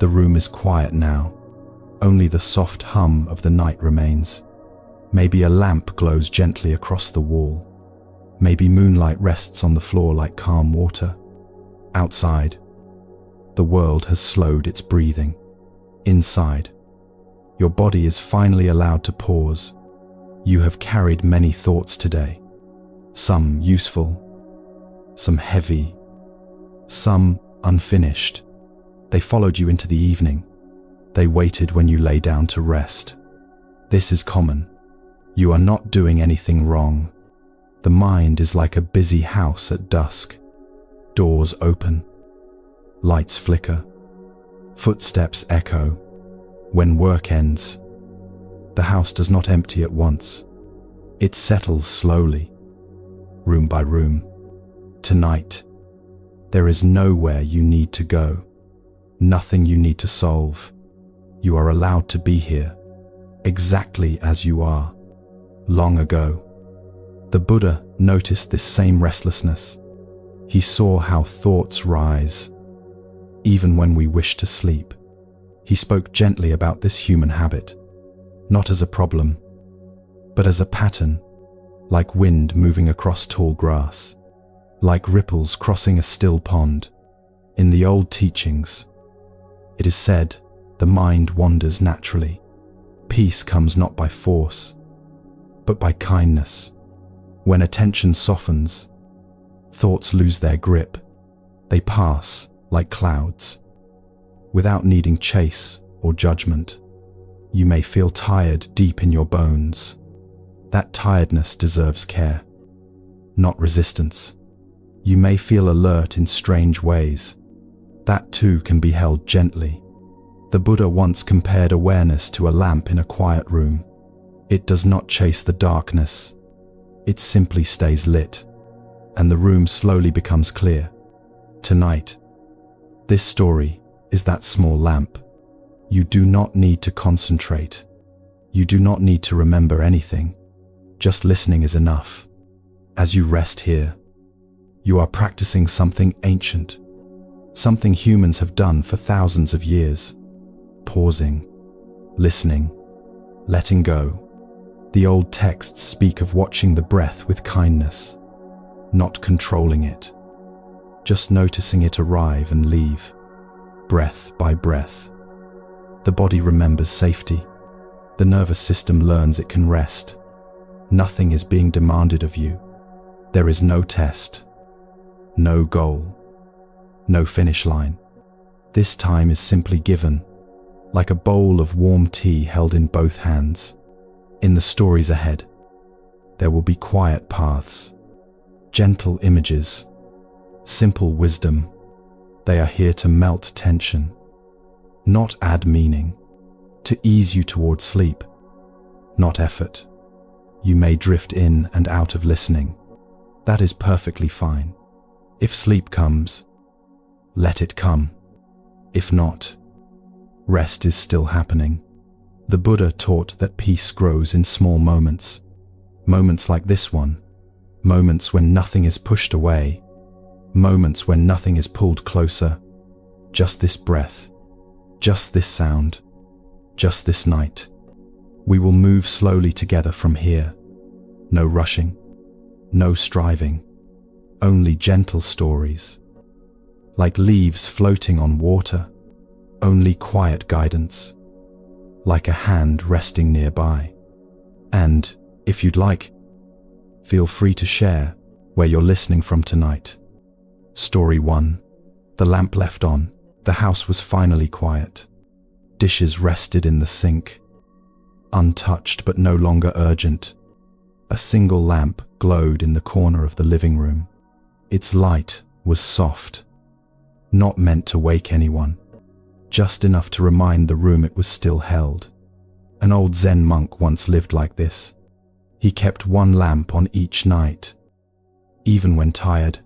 The room is quiet now. Only the soft hum of the night remains. Maybe a lamp glows gently across the wall. Maybe moonlight rests on the floor like calm water. Outside, the world has slowed its breathing. Inside, your body is finally allowed to pause. You have carried many thoughts today. Some useful, some heavy, some unfinished. They followed you into the evening. They waited when you lay down to rest. This is common. You are not doing anything wrong. The mind is like a busy house at dusk. Doors open. Lights flicker. Footsteps echo. When work ends, the house does not empty at once. It settles slowly, room by room. Tonight, there is nowhere you need to go. Nothing you need to solve. You are allowed to be here, exactly as you are. Long ago, the Buddha noticed this same restlessness. He saw how thoughts rise, even when we wish to sleep. He spoke gently about this human habit, not as a problem, but as a pattern, like wind moving across tall grass, like ripples crossing a still pond. In the old teachings, it is said, the mind wanders naturally. Peace comes not by force, but by kindness. When attention softens, thoughts lose their grip. They pass like clouds, without needing chase or judgment. You may feel tired deep in your bones. That tiredness deserves care, not resistance. You may feel alert in strange ways. That too can be held gently. The Buddha once compared awareness to a lamp in a quiet room. It does not chase the darkness. It simply stays lit, and the room slowly becomes clear. Tonight, this story is that small lamp. You do not need to concentrate. You do not need to remember anything. Just listening is enough. As you rest here, you are practicing something ancient, something humans have done for thousands of years. Pausing, listening, letting go. The old texts speak of watching the breath with kindness, not controlling it, just noticing it arrive and leave, breath by breath. The body remembers safety. The nervous system learns it can rest. Nothing is being demanded of you. There is no test, no goal, no finish line. This time is simply given, like a bowl of warm tea held in both hands. In the stories ahead, there will be quiet paths, gentle images, simple wisdom. They are here to melt tension, not add meaning, to ease you toward sleep, not effort. You may drift in and out of listening. That is perfectly fine. If sleep comes, let it come. If not, rest is still happening. The Buddha taught that peace grows in small moments. Moments like this one. Moments when nothing is pushed away. Moments when nothing is pulled closer. Just this breath. Just this sound. Just this night. We will move slowly together from here. No rushing. No striving. Only gentle stories. Like leaves floating on water. Only quiet guidance, like a hand resting nearby. And, if you'd like, feel free to share where you're listening from tonight. Story 1. The lamp left on. The house was finally quiet. Dishes rested in the sink, untouched but no longer urgent. A single lamp glowed in the corner of the living room. Its light was soft, not meant to wake anyone. Just enough to remind the room it was still held. An old Zen monk once lived like this. He kept one lamp on each night, even when tired,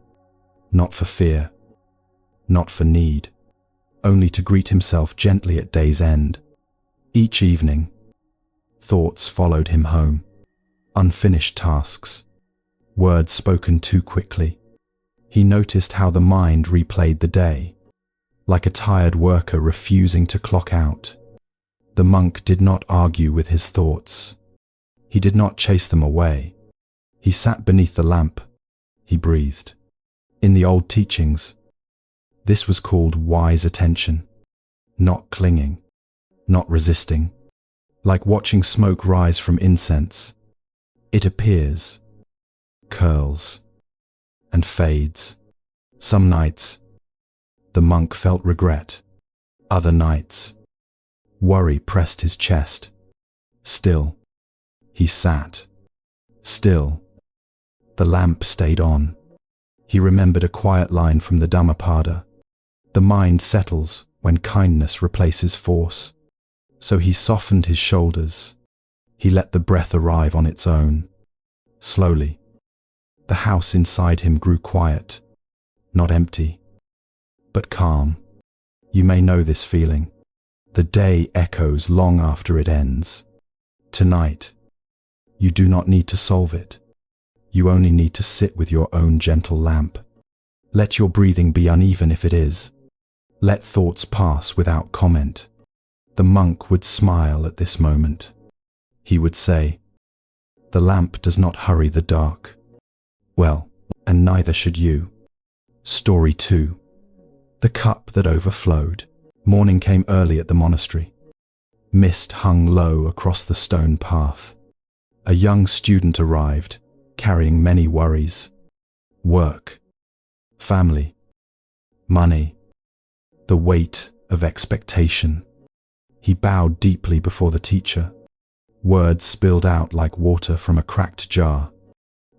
not for fear, not for need, only to greet himself gently at day's end. Each evening, thoughts followed him home, unfinished tasks, words spoken too quickly. He noticed how the mind replayed the day. like a tired worker refusing to clock out. The monk did not argue with his thoughts. He did not chase them away. He sat beneath the lamp. He breathed. In the old teachings, this was called wise attention. Not clinging, not resisting. Like watching smoke rise from incense. It appears, curls, and fades. Some nights, the monk felt regret. Other nights, worry pressed his chest. Still, he sat. Still, the lamp stayed on. He remembered a quiet line from the Dhammapada. The mind settles when kindness replaces force. So he softened his shoulders. He let the breath arrive on its own. Slowly, the house inside him grew quiet, not empty, but calm. You may know this feeling. The day echoes long after it ends. Tonight, you do not need to solve it. You only need to sit with your own gentle lamp. Let your breathing be uneven if it is. Let thoughts pass without comment. The monk would smile at this moment. He would say, "The lamp does not hurry the dark." Well, and neither should you. Story 2. The cup that overflowed. Morning came early at the monastery. Mist hung low across the stone path. A young student arrived, carrying many worries. Work, family, money, the weight of expectation. He bowed deeply before the teacher. Words spilled out like water from a cracked jar.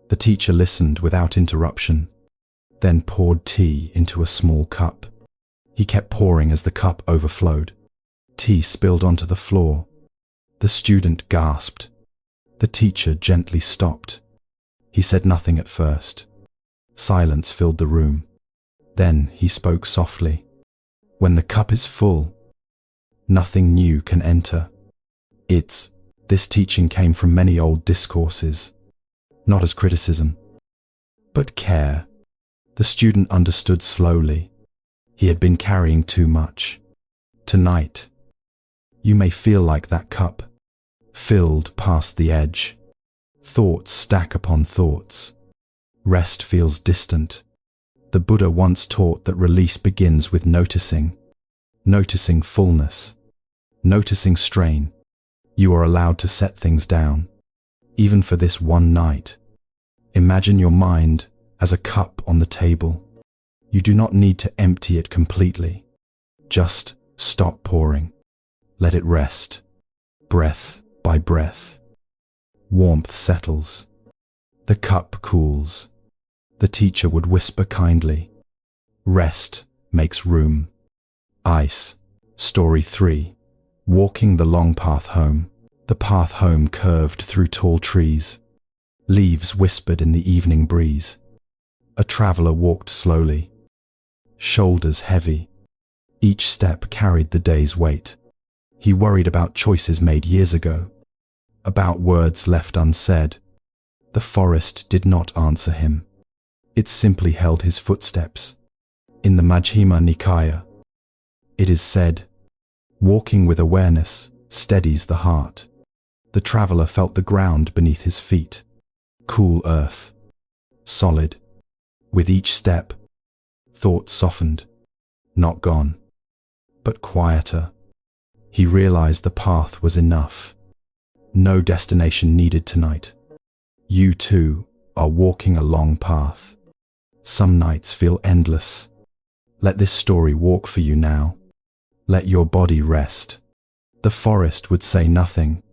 The teacher listened without interruption, then poured tea into a small cup. He kept pouring as the cup overflowed. Tea spilled onto the floor. The student gasped. The teacher gently stopped. He said nothing at first. Silence filled the room. Then he spoke softly. When the cup is full, nothing new can enter. This teaching came from many old discourses, not as criticism, but care. The student understood slowly. He had been carrying too much. Tonight, you may feel like that cup, filled past the edge. Thoughts stack upon thoughts. Rest feels distant. The Buddha once taught that release begins with noticing. Noticing fullness. Noticing strain. You are allowed to set things down, even for this one night. Imagine your mind as a cup on the table. You do not need to empty it completely. Just stop pouring. Let it rest, breath by breath. Warmth settles. The cup cools. The teacher would whisper kindly, "Rest makes room." Ice. Story 3. Walking the long path home. The path home curved through tall trees. Leaves whispered in the evening breeze. A traveler walked slowly, shoulders heavy. Each step carried the day's weight. He worried about choices made years ago, about words left unsaid. The forest did not answer him. It simply held his footsteps. In the Majjhima Nikaya, it is said, "Walking with awareness steadies the heart." The traveler felt the ground beneath his feet. Cool earth. Solid. With each step, thoughts softened. Not gone, but quieter. He realized the path was enough. No destination needed tonight. You too are walking a long path. Some nights feel endless. Let this story walk for you now. Let your body rest. The forest would say nothing,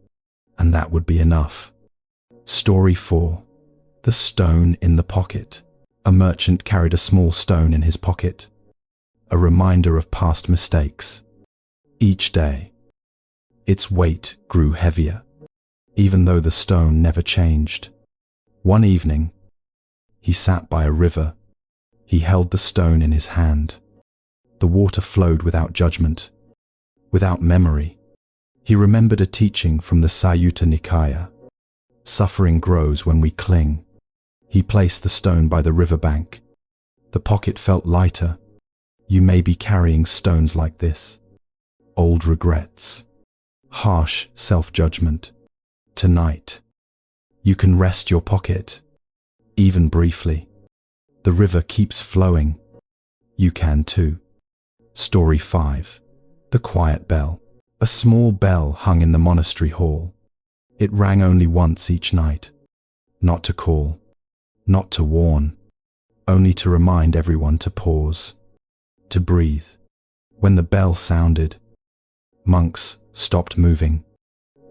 and that would be enough. Story 4. The stone in the pocket. A merchant carried a small stone in his pocket, a reminder of past mistakes. Each day, its weight grew heavier, even though the stone never changed. One evening, he sat by a river. He held the stone in his hand. The water flowed without judgment, without memory. He remembered a teaching from the Sayutta Nikaya. Suffering grows when we cling. He placed the stone by the riverbank. The pocket felt lighter. You may be carrying stones like this. Old regrets. Harsh self-judgment. Tonight, you can rest your pocket, even briefly. The river keeps flowing. You can too. Story 5. The Quiet Bell. A small bell hung in the monastery hall. It rang only once each night. Not to call, not to warn, only to remind everyone to pause, to breathe. When the bell sounded, monks stopped moving.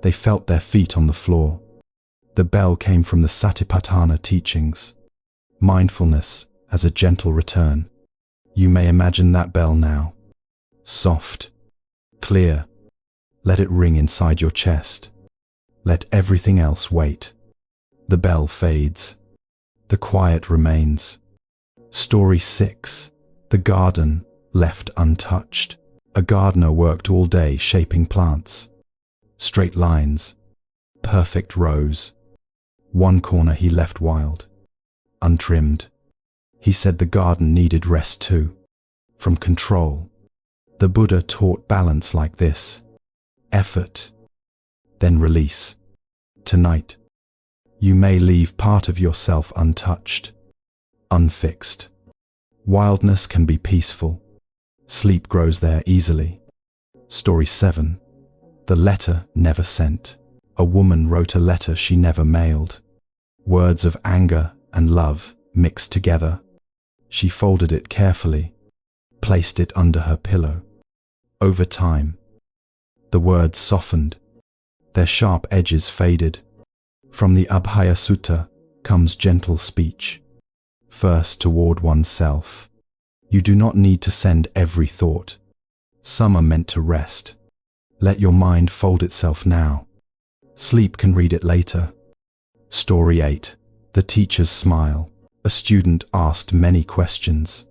They felt their feet on the floor. The bell came from the Satipatthana teachings, mindfulness as a gentle return. You may imagine that bell now. Soft, clear. Let it ring inside your chest. Let everything else wait. The bell fades. The quiet remains. Story 6. The garden left untouched. A gardener worked all day shaping plants. Straight lines, perfect rows. One corner he left wild, untrimmed. He said the garden needed rest too, from control. The Buddha taught balance like this: effort, then release. Tonight, you may leave part of yourself untouched, unfixed. Wildness can be peaceful. Sleep grows there easily. Story 7. The letter never sent. A woman wrote a letter she never mailed. Words of anger and love mixed together. She folded it carefully, placed it under her pillow. Over time, the words softened. Their sharp edges faded. From the Abhaya Sutta comes gentle speech. First toward oneself. You do not need to send every thought. Some are meant to rest. Let your mind fold itself now. Sleep can read it later. Story 8. The Teacher's Smile. A student asked many questions.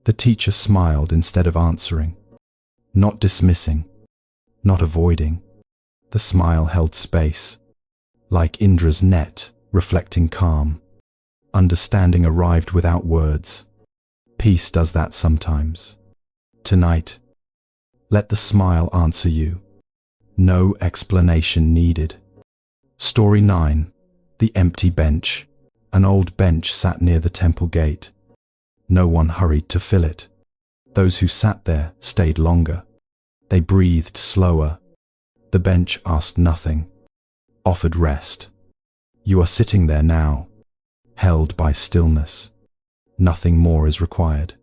The teacher smiled instead of answering. Not dismissing, not avoiding. The smile held space, like Indra's net, reflecting calm. Understanding arrived without words. Peace does that sometimes. Tonight, let the smile answer you. No explanation needed. Story 9. The Empty Bench. An old bench sat near the temple gate. No one hurried to fill it. Those who sat there stayed longer. They breathed slower. The bench asked nothing, offered rest. You are sitting there now, held by stillness. Nothing more is required.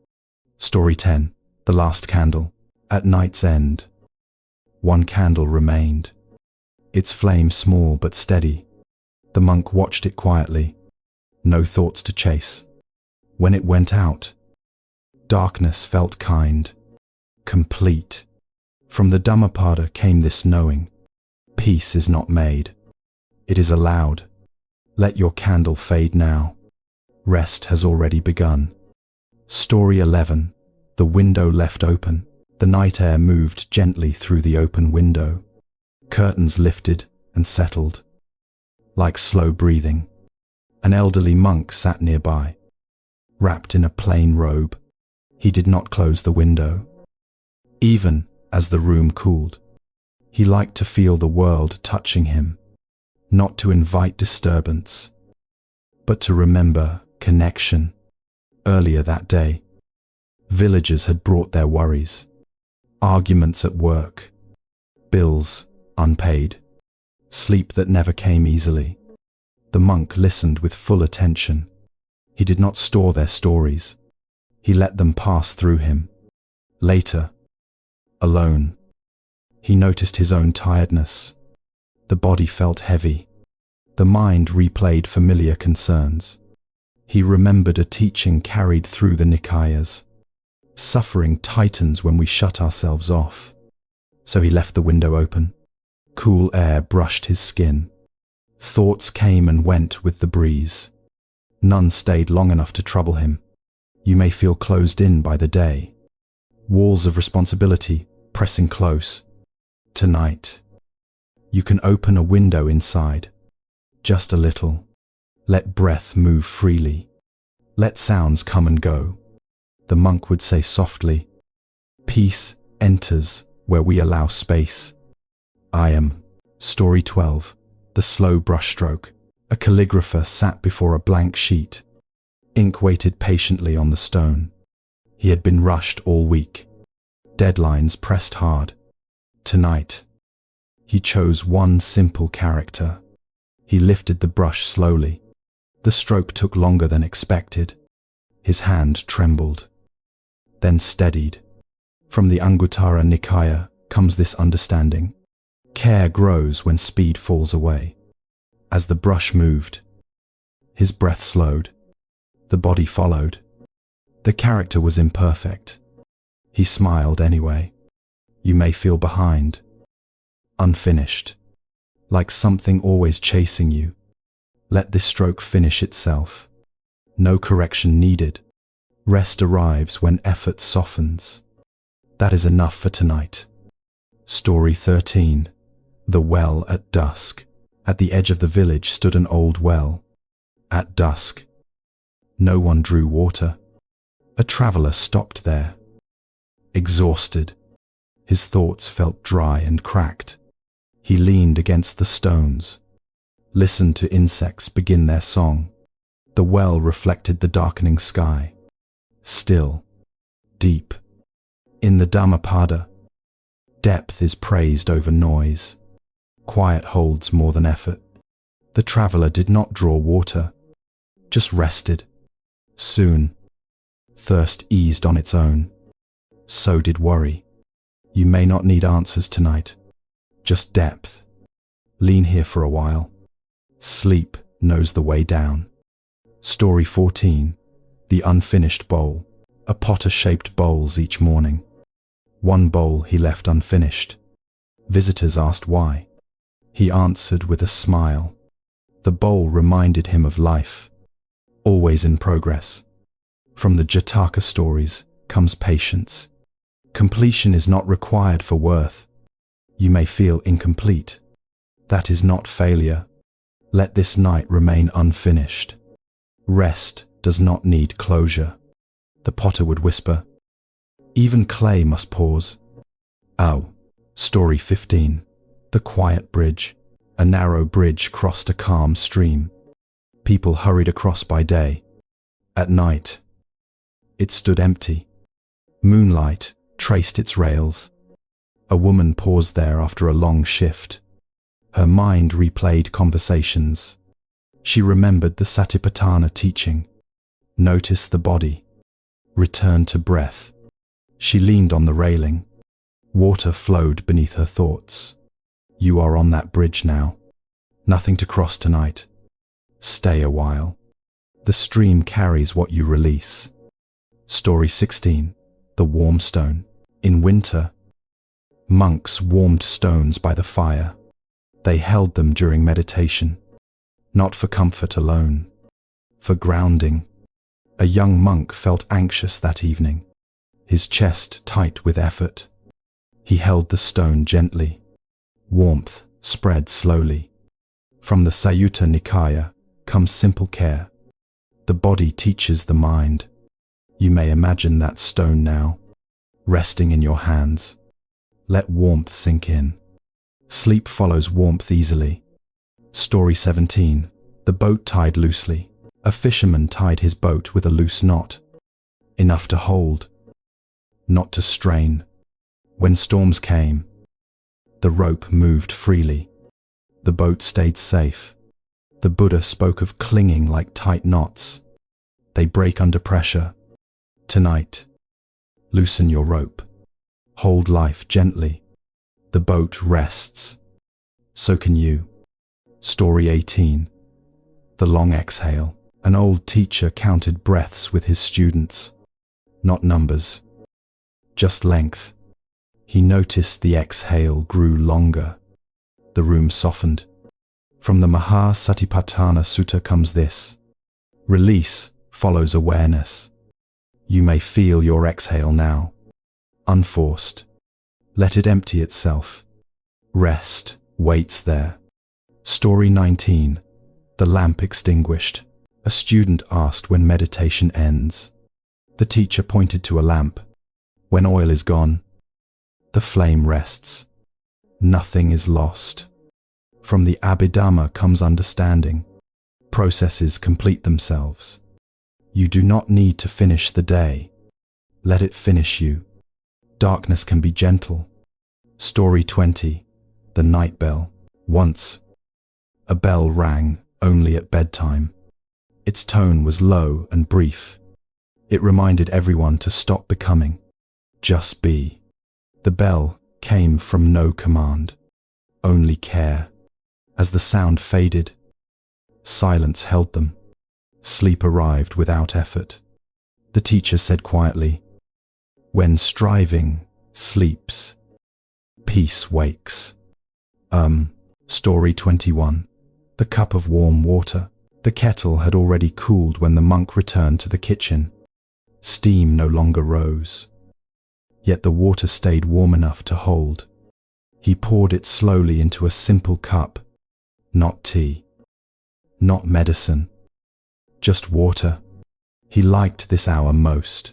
Story 10. The Last Candle. At night's end, one candle remained. Its flame small but steady. The monk watched it quietly. No thoughts to chase. When it went out, darkness felt kind, complete. From the Dhammapada came this knowing: peace is not made, it is allowed. Let your candle fade now. Rest has already begun. Story 11. The window left open. The night air moved gently through the open window. Curtains lifted and settled, like slow breathing. An elderly monk sat nearby, wrapped in a plain robe. He did not close the window. Even as the room cooled, he liked to feel the world touching him, not to invite disturbance, but to remember connection. Earlier that day, villagers had brought their worries. Arguments at work, bills unpaid, sleep that never came easily. The monk listened with full attention. He did not store their stories. He let them pass through him. Later, alone, he noticed his own tiredness. The body felt heavy. The mind replayed familiar concerns. He remembered a teaching carried through the Nikayas. Suffering tightens when we shut ourselves off. So he left the window open. Cool air brushed his skin. Thoughts came and went with the breeze. None stayed long enough to trouble him. You may feel closed in by the day. Walls of responsibility pressing close. Tonight, you can open a window inside. Just a little. Let breath move freely. Let sounds come and go. The monk would say softly, Peace enters where we allow space. I am. Story 12. The slow brushstroke. A calligrapher sat before a blank sheet. Ink waited patiently on the stone. He had been rushed all week. Deadlines pressed hard. Tonight, he chose one simple character. He lifted the brush slowly. The stroke took longer than expected. His hand trembled, then steadied. From the Anguttara Nikaya comes this understanding. Care grows when speed falls away. As the brush moved, his breath slowed. The body followed. The character was imperfect. He smiled anyway. You may feel behind, unfinished, like something always chasing you. Let this stroke finish itself. No correction needed. Rest arrives when effort softens. That is enough for tonight. Story 13. The well at dusk. At the edge of the village stood an old well. At dusk, no one drew water. A traveler stopped there. Exhausted, his thoughts felt dry and cracked. He leaned against the stones, listened to insects begin their song. The well reflected the darkening sky. Still, deep. In the Dhammapada, depth is praised over noise. Quiet holds more than effort. The traveler did not draw water, just rested. Soon, thirst eased on its own. So did worry. You may not need answers tonight, just depth. Lean here for a while. Sleep knows the way down. Story 14. The unfinished bowl. A potter shaped bowls each morning. One bowl he left unfinished. Visitors asked why. He answered with a smile. The bowl reminded him of life, always in progress. From the Jataka stories comes patience. Completion is not required for worth. You may feel incomplete. That is not failure. Let this night remain unfinished. Rest does not need closure. The potter would whisper. Even clay must pause. Oh. Story 15. The quiet bridge. A narrow bridge crossed a calm stream. People hurried across by day. At night, it stood empty. Moonlight traced its rails. A woman paused there after a long shift. Her mind replayed conversations. She remembered the Satipatthana teaching. Notice the body. Return to breath. She leaned on the railing. Water flowed beneath her thoughts. You are on that bridge now. Nothing to cross tonight. Stay a while. The stream carries what you release. Story 16. The warm stone. In winter, monks warmed stones by the fire. They held them during meditation, not for comfort alone, for grounding. A young monk felt anxious that evening, his chest tight with effort. He held the stone gently. Warmth spread slowly. From the Sayutta Nikaya comes simple care. The body teaches the mind. You may imagine that stone now, resting in your hands. Let warmth sink in. Sleep follows warmth easily. Story 17. The boat tied loosely. A fisherman tied his boat with a loose knot. Enough to hold, not to strain. When storms came, the rope moved freely. The boat stayed safe. The Buddha spoke of clinging like tight knots. They break under pressure. Tonight, loosen your rope. Hold life gently. The boat rests. So can you. Story 18. The long exhale. An old teacher counted breaths with his students. Not numbers, just length. He noticed the exhale grew longer. The room softened. From the Mahasatipatthana Sutta comes this. Release follows awareness. You may feel your exhale now. Unforced. Let it empty itself. Rest waits there. Story 19. The lamp extinguished. A student asked when meditation ends. The teacher pointed to a lamp. When oil is gone, The flame rests. Nothing is lost. From the Abhidhamma comes understanding. Processes complete themselves. You do not need to finish the day. Let it finish you. Darkness can be gentle. Story 20. The Night Bell. Once, a bell rang only at bedtime. Its tone was low and brief. It reminded everyone to stop becoming. Just be. The bell came from no command, only care. As the sound faded, silence held them. Sleep arrived without effort. The teacher said quietly, "When striving sleeps, peace wakes." Story 21. The cup of warm water. The kettle had already cooled when the monk returned to the kitchen. Steam no longer rose. Yet the water stayed warm enough to hold. He poured it slowly into a simple cup. Not tea. Not medicine. Just water. He liked this hour most.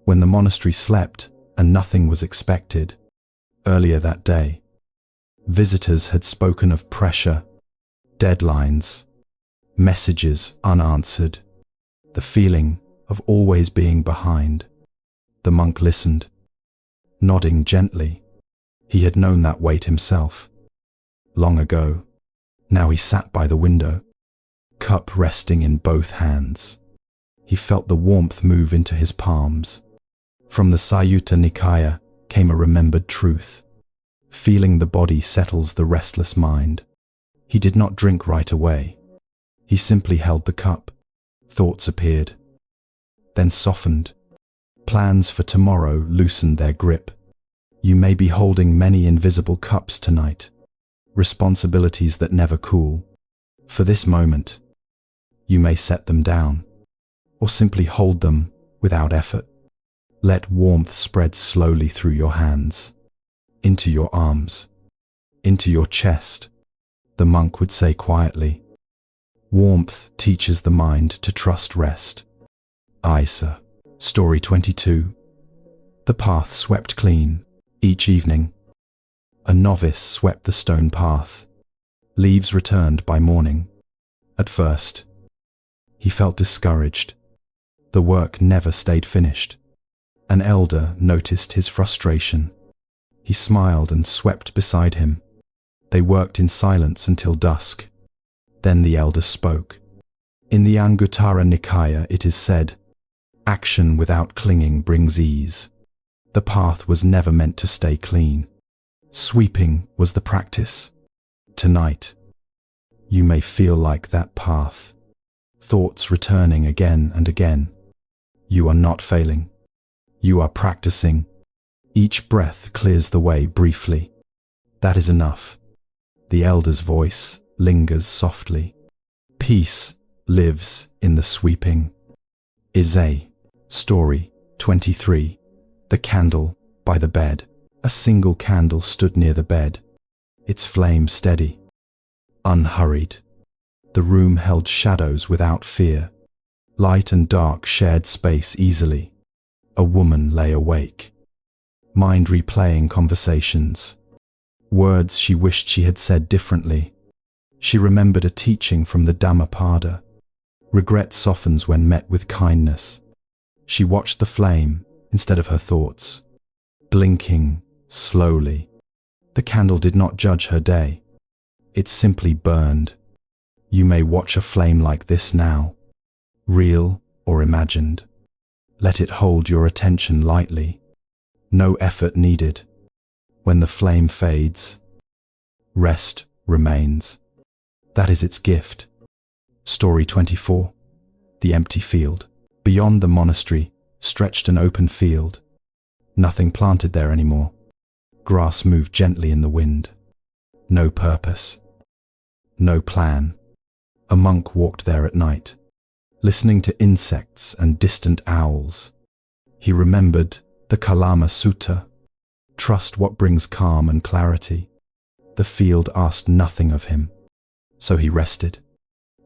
When the monastery slept and nothing was expected. Earlier that day, visitors had spoken of pressure, deadlines, messages unanswered, the feeling of always being behind. The monk listened, nodding gently. He had known that weight himself. Long ago. Now he sat by the window, cup resting in both hands. He felt the warmth move into his palms. From the Sayutta Nikaya came a remembered truth. Feeling the body settles the restless mind. He did not drink right away. He simply held the cup. Thoughts appeared, then softened. Plans for tomorrow loosened their grip. You may be holding many invisible cups tonight. Responsibilities that never cool. For this moment, you may set them down, or simply hold them without effort. Let warmth spread slowly through your hands, into your arms, into your chest. The monk would say quietly, "Warmth teaches the mind to trust rest." Aye, sir. Story 22. The path swept clean. Each evening, a novice swept the stone path. Leaves returned by morning. At first, he felt discouraged. The work never stayed finished. An elder noticed his frustration. He smiled and swept beside him. They worked in silence until dusk. Then the elder spoke. In the Anguttara Nikaya it is said, "Action without clinging brings ease." The path was never meant to stay clean. Sweeping was the practice. Tonight, you may feel like that path. Thoughts returning again and again. You are not failing. You are practicing. Each breath clears the way briefly. That is enough. The elder's voice lingers softly. Peace lives in the sweeping. Story 23. The candle by the bed. A single candle stood near the bed, its flame steady, unhurried. The room held shadows without fear. Light and dark shared space easily. A woman lay awake, mind replaying conversations, words she wished she had said differently. She remembered a teaching from the Dhammapada. Regret softens when met with kindness. She watched the flame instead of her thoughts, blinking slowly. The candle did not judge her day. It simply burned. You may watch a flame like this now, real or imagined. Let it hold your attention lightly. No effort needed. When the flame fades, rest remains. That is its gift. Story 24. The empty field. Beyond the monastery stretched an open field. Nothing planted there anymore. Grass moved gently in the wind. No purpose. No plan. A monk walked there at night, listening to insects and distant owls. He remembered the Kalama Sutta. Trust what brings calm and clarity. The field asked nothing of him, so he rested.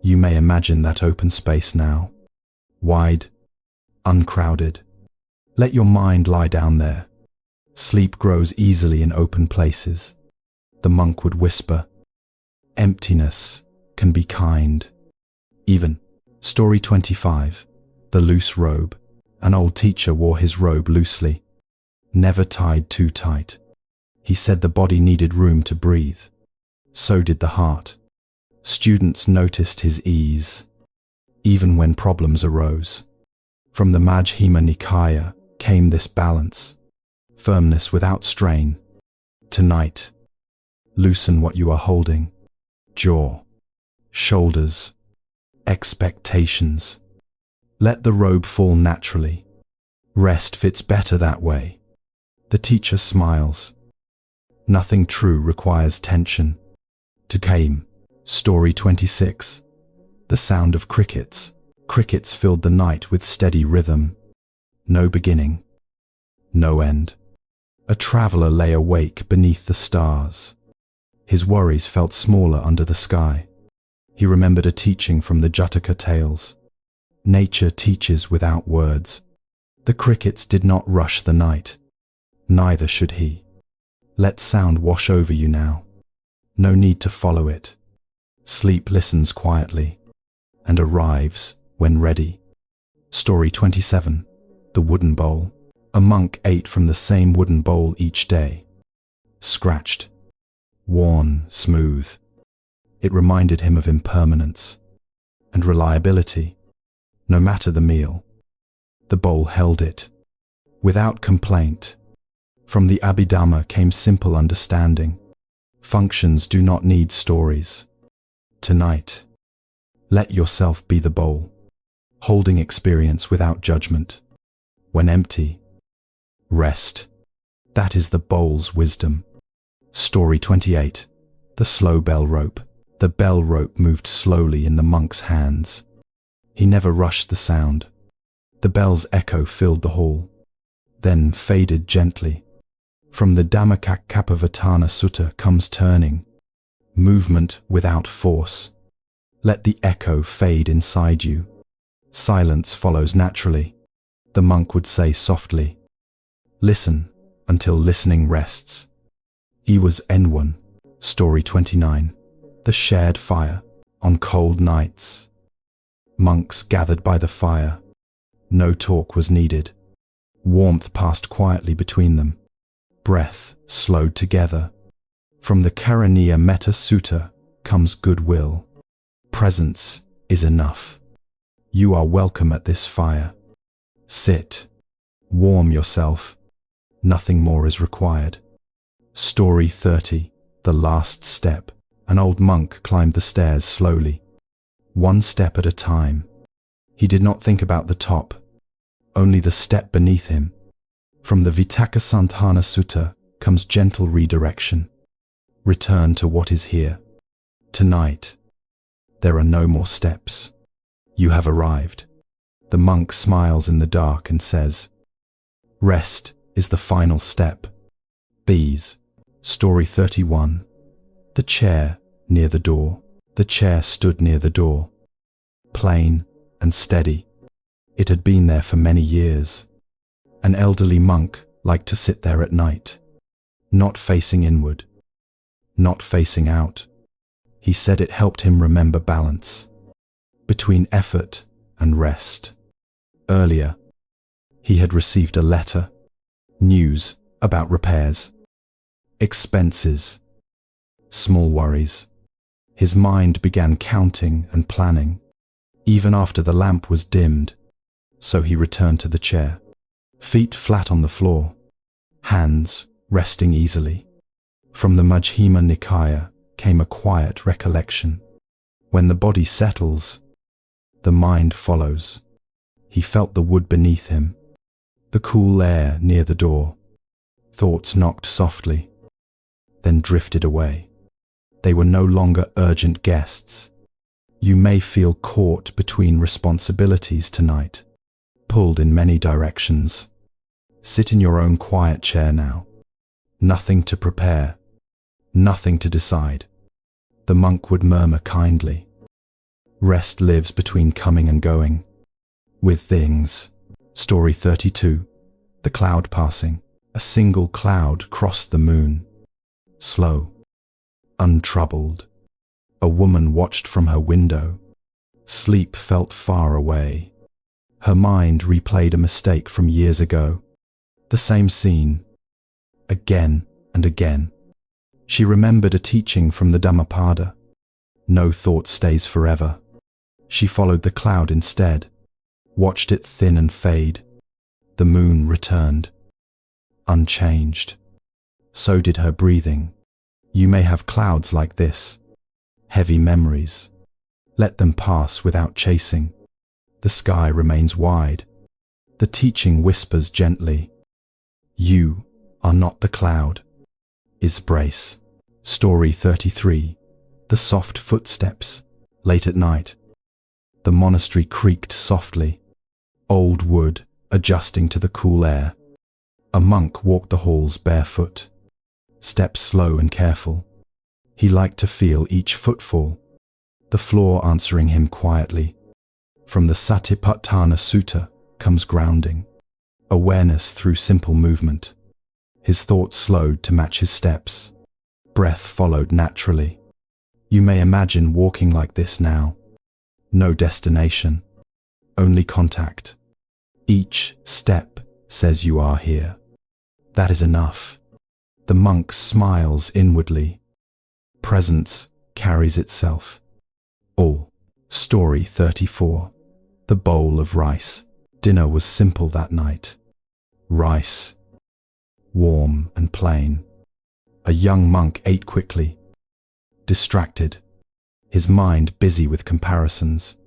You may imagine that open space now. Wide, uncrowded. Let your mind lie down there. Sleep grows easily in open places. The monk would whisper, "Emptiness can be kind." Even. Story 25. The loose robe. An old teacher wore his robe loosely, never tied too tight. He said the body needed room to breathe. So did the heart. Students noticed his ease, even when problems arose. From the Majjhima Nikaya came this balance, firmness without strain. Tonight, loosen what you are holding, jaw, shoulders, expectations. Let the robe fall naturally. Rest fits better that way. The teacher smiles. Nothing true requires tension. To came. Story 26. The sound of crickets. Crickets filled the night with steady rhythm. No beginning. No end. A traveler lay awake beneath the stars. His worries felt smaller under the sky. He remembered a teaching from the Jataka tales. Nature teaches without words. The crickets did not rush the night. Neither should he. Let sound wash over you now. No need to follow it. Sleep listens quietly and arrives when ready. Story 27. The wooden bowl. A monk ate from the same wooden bowl each day. Scratched, worn, smooth. It reminded him of impermanence and reliability. No matter the meal, the bowl held it, without complaint. From the Abhidhamma came simple understanding. Functions do not need stories. Tonight, let yourself be the bowl, holding experience without judgment. When empty, rest. That is the bowl's wisdom. Story 28. The slow bell rope. The bell rope moved slowly in the monk's hands. He never rushed the sound. The bell's echo filled the hall, then faded gently. From the Dhammacakkappavattana Sutta comes turning, movement without force. Let the echo fade inside you. Silence follows naturally. The monk would say softly, "Listen until listening rests." Iwas Enwon. Story 29. The shared fire. On cold nights, monks gathered by the fire. No talk was needed. Warmth passed quietly between them. Breath slowed together. From the Karaniya Metta Sutta comes goodwill. Presence is enough. You are welcome at this fire. Sit. Warm yourself. Nothing more is required. Story 30. The last step. An old monk climbed the stairs slowly, one step at a time. He did not think about the top, only the step beneath him. From the Vitakkasanthana Sutta comes gentle redirection. Return to what is here. Tonight, there are no more steps. You have arrived. The monk smiles in the dark and says, "Rest is the final step." Bees. Story 31. The chair near the door. The chair stood near the door, plain and steady. It had been there for many years. An elderly monk liked to sit there at night, not facing inward, not facing out. He said it helped him remember balance between effort and rest. Earlier, he had received a letter, news about repairs, expenses, small worries. His mind began counting and planning, even after the lamp was dimmed. So he returned to the chair, feet flat on the floor, hands resting easily. From the Majjhima Nikaya came a quiet recollection. When the body settles, the mind follows. He felt the wood beneath him, the cool air near the door. Thoughts knocked softly, then drifted away. They were no longer urgent guests. You may feel caught between responsibilities tonight, pulled in many directions. Sit in your own quiet chair now. Nothing to prepare, nothing to decide. The monk would murmur kindly. Rest lives between coming and going. With things. Story 32. The cloud passing. A single cloud crossed the moon. Slow, untroubled. A woman watched from her window. Sleep felt far away. Her mind replayed a mistake from years ago. The same scene, again and again. She remembered a teaching from the Dhammapada. No thought stays forever. She followed the cloud instead, watched it thin and fade. The moon returned, unchanged. So did her breathing. You may have clouds like this, heavy memories. Let them pass without chasing. The sky remains wide. The teaching whispers gently. You are not the cloud. Embrace. Story 33. The soft footsteps. Late at night. The monastery creaked softly. Old wood adjusting to the cool air. A monk walked the halls barefoot. Steps slow and careful. He liked to feel each footfall. The floor answering him quietly. From the Satipatthana Sutta comes grounding. Awareness through simple movement. His thoughts slowed to match his steps. Breath followed naturally. You may imagine walking like this now. No destination, only contact. Each step says you are here. That is enough. The monk smiles inwardly. Presence carries itself. All. Story 34. The bowl of rice. Dinner was simple that night. Rice, warm and plain. A young monk ate quickly, distracted, his mind busy with comparisons.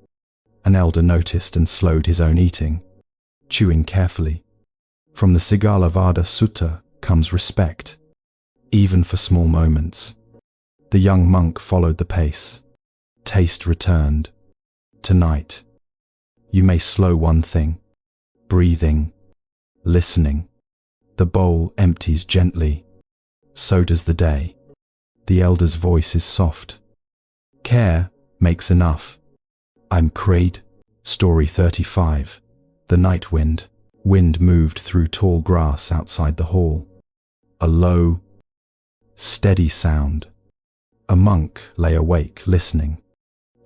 An elder noticed and slowed his own eating, chewing carefully. From the Sigalavada Sutta comes respect, even for small moments. The young monk followed the pace. Taste returned. Tonight, you may slow one thing. Breathing, listening. The bowl empties gently. So does the day. The elder's voice is soft. Care makes enough. I'm Creed. Story 35. The night wind. Wind moved through tall grass outside the hall. A low, steady sound. A monk lay awake, listening.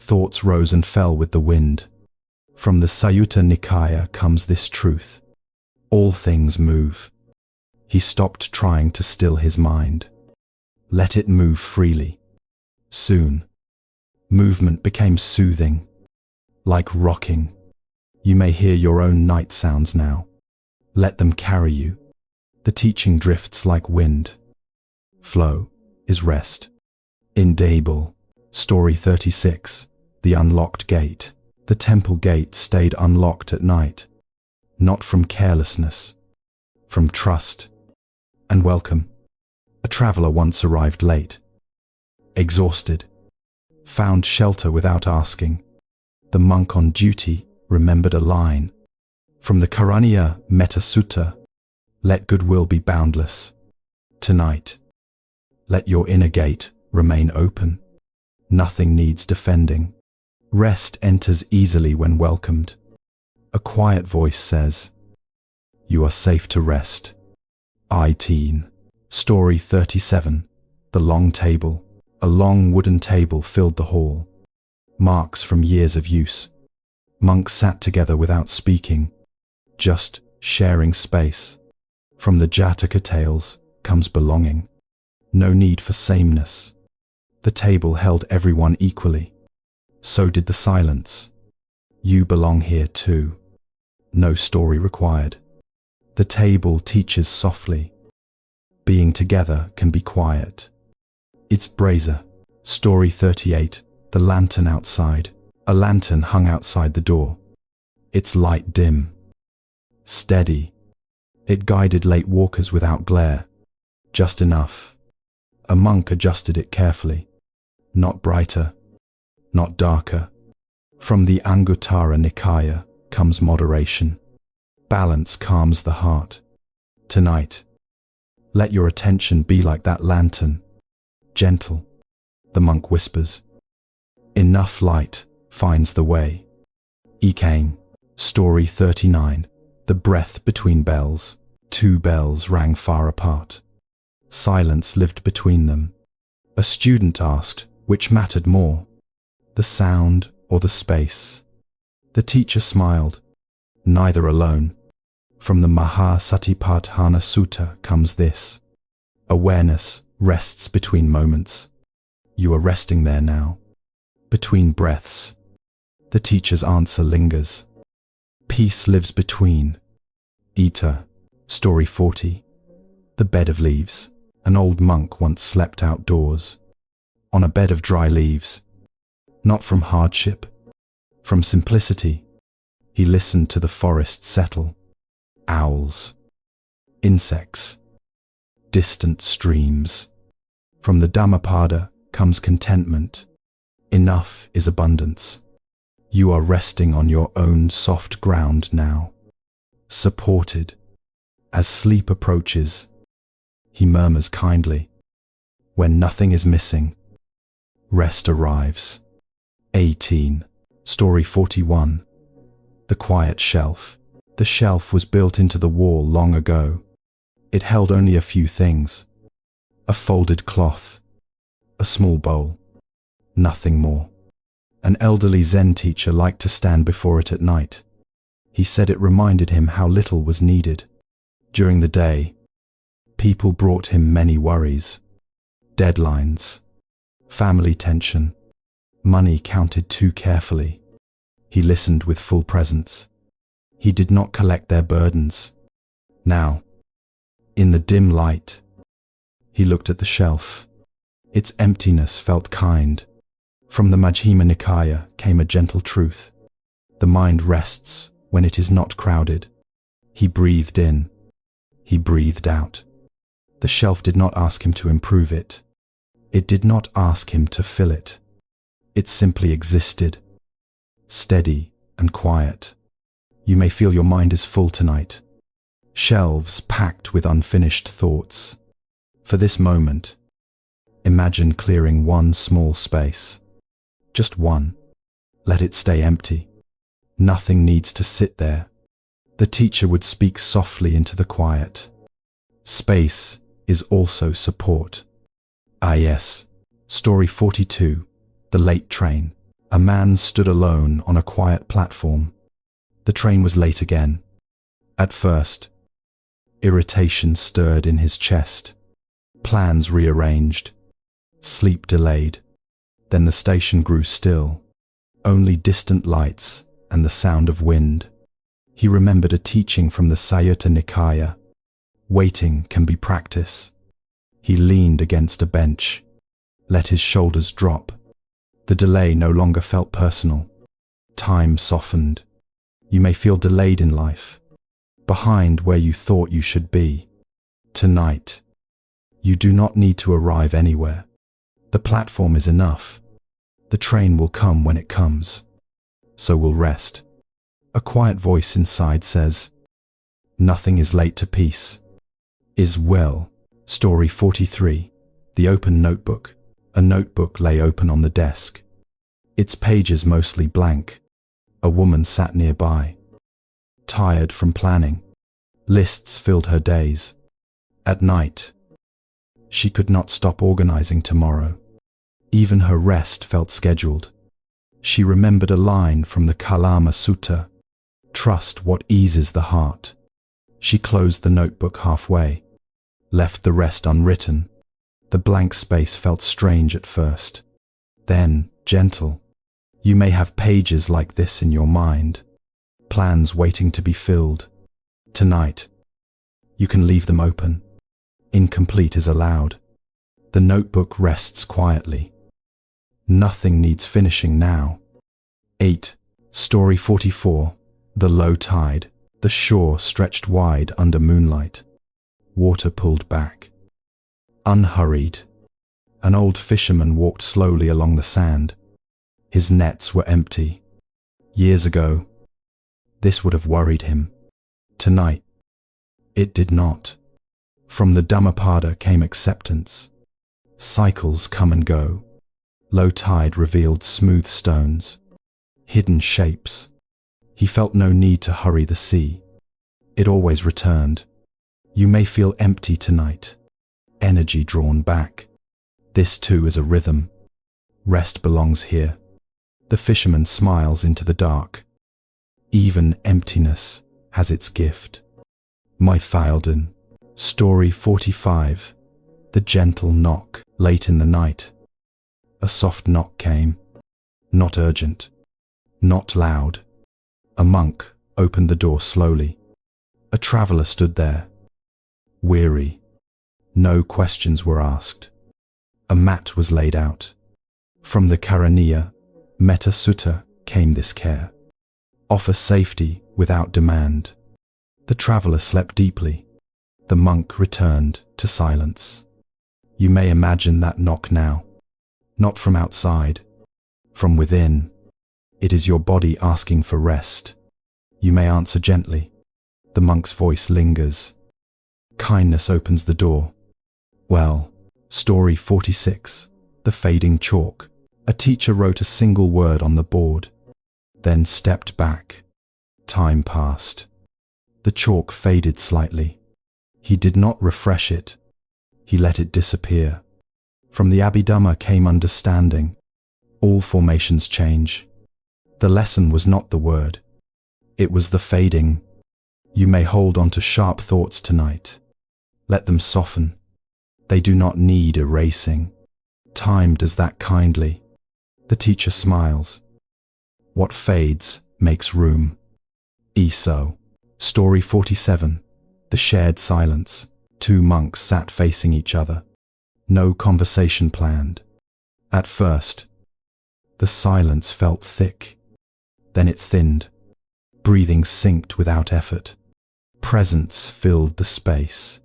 Thoughts rose and fell with the wind. From the Sayutta Nikaya comes this truth. All things move. He stopped trying to still his mind. Let it move freely. Soon, movement became soothing, like rocking. You may hear your own night sounds now. Let them carry you. The teaching drifts like wind. Flow is rest. Indable. Story 36. The unlocked gate. The temple gate stayed unlocked at night. Not from carelessness, from trust and welcome. A traveler once arrived late, exhausted, found shelter without asking. The monk on duty remembered a line from the Karaniya Metta Sutta. Let goodwill be boundless. Tonight, let your inner gate remain open. Nothing needs defending. Rest enters easily when welcomed. A quiet voice says, you are safe to rest. Teen. Story 37. The long table. A long wooden table filled the hall. Marks from years of use. Monks sat together without speaking, just sharing space. From the Jataka tales comes belonging. No need for sameness. The table held everyone equally. So did the silence. You belong here too. No story required. The table teaches softly. Being together can be quiet. It's brazier. Story 38. The lantern outside. A lantern hung outside the door. Its light dim, steady. It guided late walkers without glare. Just enough. A monk adjusted it carefully. Not brighter, not darker. From the Anguttara Nikaya comes moderation. Balance calms the heart. Tonight, let your attention be like that lantern. Gentle, the monk whispers. Enough light finds the way. Story 39. The breath between bells. Two bells rang far apart. Silence lived between them. A student asked which mattered more, the sound or the space. The teacher smiled. Neither alone. From the Mahasatipatthana Sutta comes this: awareness rests between moments. You are resting there now. Between breaths. The teacher's answer lingers. Peace lives between. Ita, Story 40. The bed of leaves. An old monk once slept outdoors, on a bed of dry leaves. Not from hardship, from simplicity. He listened to the forest settle. Owls, insects, distant streams. From the Dhammapada comes contentment. Enough is abundance. You are resting on your own soft ground now, supported. As sleep approaches, he murmurs kindly, when nothing is missing, rest arrives. 18. Story 41. The quiet shelf. The shelf was built into the wall long ago. It held only a few things. A folded cloth, a small bowl, nothing more. An elderly Zen teacher liked to stand before it at night. He said it reminded him how little was needed. During the day, people brought him many worries, deadlines, family tension, money counted too carefully. He listened with full presence. He did not collect their burdens. Now, in the dim light, he looked at the shelf. Its emptiness felt kind. From the Majjhima Nikaya came a gentle truth. The mind rests when it is not crowded. He breathed in. He breathed out. The shelf did not ask him to improve it. It did not ask him to fill it. It simply existed, steady and quiet. You may feel your mind is full tonight. Shelves packed with unfinished thoughts. For this moment, imagine clearing one small space. Just one. Let it stay empty. Nothing needs to sit there. The teacher would speak softly into the quiet. Space is also support. Ah yes. Story 42. The late train. A man stood alone on a quiet platform. The train was late again. At first, irritation stirred in his chest. Plans rearranged. Sleep delayed. Then the station grew still. Only distant lights and the sound of wind. He remembered a teaching from the Sayutta Nikaya. Waiting can be practice. He leaned against a bench, let his shoulders drop. The delay no longer felt personal. Time softened. You may feel delayed in life, behind where you thought you should be. Tonight, you do not need to arrive anywhere. The platform is enough. The train will come when it comes. So will rest. A quiet voice inside says, nothing is late to peace. Is well. Story 43. The open notebook. A notebook lay open on the desk. Its pages mostly blank. A woman sat nearby. Tired from planning. Lists filled her days. At night, she could not stop organizing tomorrow. Even her rest felt scheduled. She remembered a line from the Kalama Sutta. Trust what eases the heart. She closed the notebook halfway, left the rest unwritten. The blank space felt strange at first, then gentle. You may have pages like this in your mind, plans waiting to be filled. Tonight, you can leave them open. Incomplete is allowed. The notebook rests quietly. Nothing needs finishing now. 8. Story 44. The low tide. The shore stretched wide under moonlight. Water pulled back. Unhurried. An old fisherman walked slowly along the sand. His nets were empty. Years ago, this would have worried him. Tonight, it did not. From the Dhammapada came acceptance. Cycles come and go. Low tide revealed smooth stones, hidden shapes. He felt no need to hurry the sea. It always returned. You may feel empty tonight, energy drawn back. This too is a rhythm. Rest belongs here. The fisherman smiles into the dark. Even emptiness has its gift. My Thyalden. Story 45. The gentle knock. Late in the night, a soft knock came. Not urgent, not loud. A monk opened the door slowly. A traveler stood there, weary. No questions were asked. A mat was laid out. From the Karaniya, Metta Sutta, came this care. Offer safety without demand. The traveler slept deeply. The monk returned to silence. You may imagine that knock now. Not from outside, from within. It is your body asking for rest. You may answer gently. The monk's voice lingers. Kindness opens the door. Well, Story 46. The fading chalk. A teacher wrote a single word on the board, then stepped back. Time passed. The chalk faded slightly. He did not refresh it. He let it disappear. From the Abhidhamma came understanding. All formations change. The lesson was not the word. It was the fading. You may hold on to sharp thoughts tonight. Let them soften. They do not need erasing. Time does that kindly. The teacher smiles. What fades makes room. Eso. Story 47. The shared silence. Two monks sat facing each other. No conversation planned. At first, the silence felt thick. Then it thinned. Breathing synced without effort. Presence filled the space.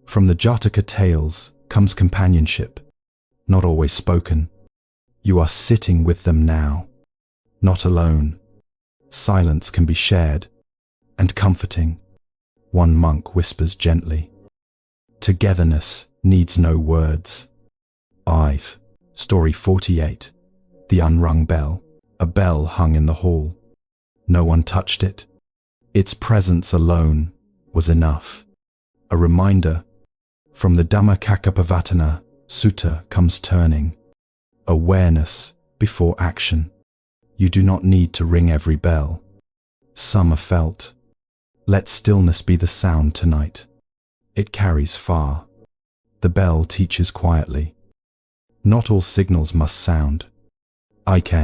From the Jataka tales comes companionship, not always spoken. You are sitting with them now, not alone. Silence can be shared and comforting. One monk whispers gently. Togetherness needs no words. I've. Story 48. The unrung bell. A bell hung in the hall. No one touched it. Its presence alone was enough. A reminder. From the Dhammacakkappavattana Sutta comes turning. Awareness before action. You do not need to ring every bell. Some are felt. Let stillness be the sound tonight. It carries far. The bell teaches quietly. Not all signals must sound. Ik.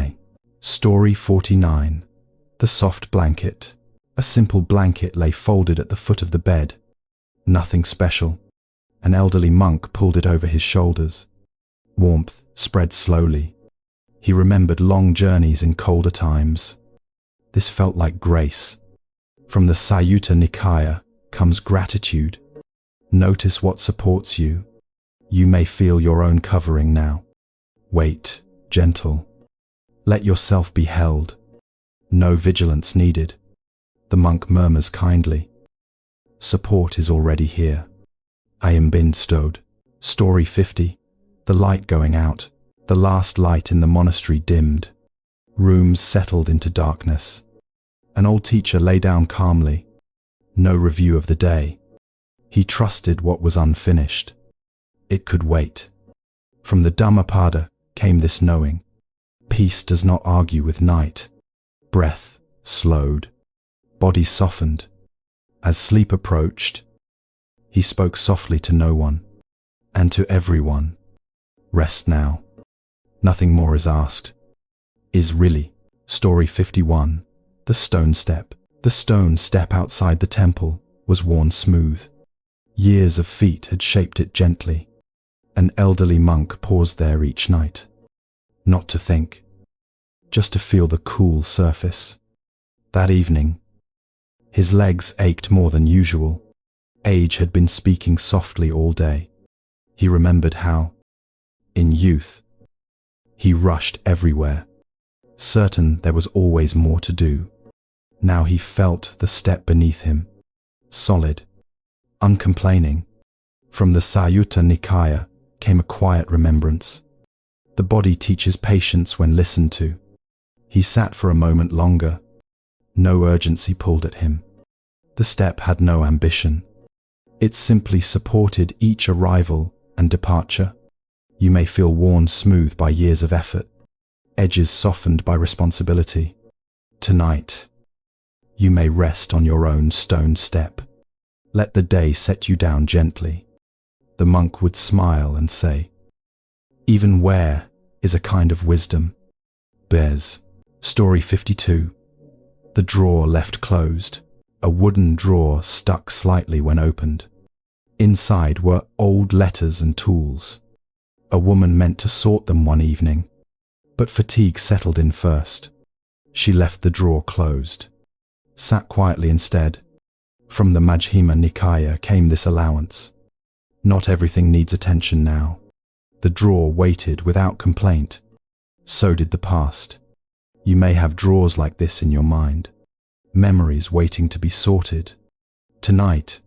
Story 49. The soft blanket. A simple blanket lay folded at the foot of the bed. Nothing special. An elderly monk pulled it over his shoulders. Warmth spread slowly. He remembered long journeys in colder times. This felt like grace. From the Sayutta Nikaya comes gratitude. Notice what supports you. You may feel your own covering now. Wait, gentle. Let yourself be held. No vigilance needed. The monk murmurs kindly. Support is already here. I am been stowed. Story 50. The light going out. The last light in the monastery dimmed. Rooms settled into darkness. An old teacher lay down calmly. No review of the day. He trusted what was unfinished. It could wait. From the Dhammapada came this knowing. Peace does not argue with night. Breath slowed. Body softened. As sleep approached, he spoke softly to no one, and to everyone. Rest now. Nothing more is asked. Is really. Story 51. The stone step. The stone step outside the temple was worn smooth. Years of feet had shaped it gently. An elderly monk paused there each night. Not to think, just to feel the cool surface. That evening, his legs ached more than usual. Age had been speaking softly all day. He remembered how, in youth, he rushed everywhere, certain there was always more to do. Now he felt the step beneath him, solid, uncomplaining. From the Sayutta Nikaya came a quiet remembrance. The body teaches patience when listened to. He sat for a moment longer. No urgency pulled at him. The step had no ambition. It simply supported each arrival and departure. You may feel worn smooth by years of effort, edges softened by responsibility. Tonight, you may rest on your own stone step. Let the day set you down gently. The monk would smile and say, "Even where is a kind of wisdom." Bez. Story 52. The drawer left closed. A wooden drawer stuck slightly when opened. Inside were old letters and tools. A woman meant to sort them one evening, but fatigue settled in first. She left the drawer closed, sat quietly instead. From the Majjhima Nikaya came this allowance. Not everything needs attention now. The drawer waited without complaint. So did the past. You may have drawers like this in your mind, memories waiting to be sorted. Tonight,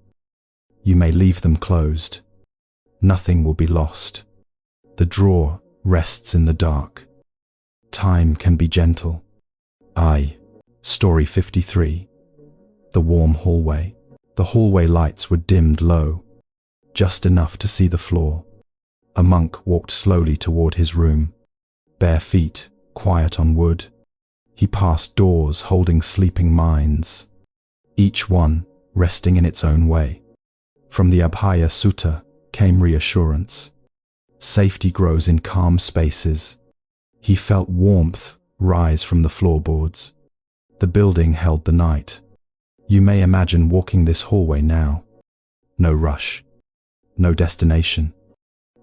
you may leave them closed. Nothing will be lost. The drawer rests in the dark. Time can be gentle. Story 53. The warm hallway. The hallway lights were dimmed low, just enough to see the floor. A monk walked slowly toward his room, bare feet, quiet on wood. He passed doors holding sleeping minds, each one resting in its own way. From the Abhaya Sutta came reassurance. Safety grows in calm spaces. He felt warmth rise from the floorboards. The building held the night. You may imagine walking this hallway now. No rush, no destination.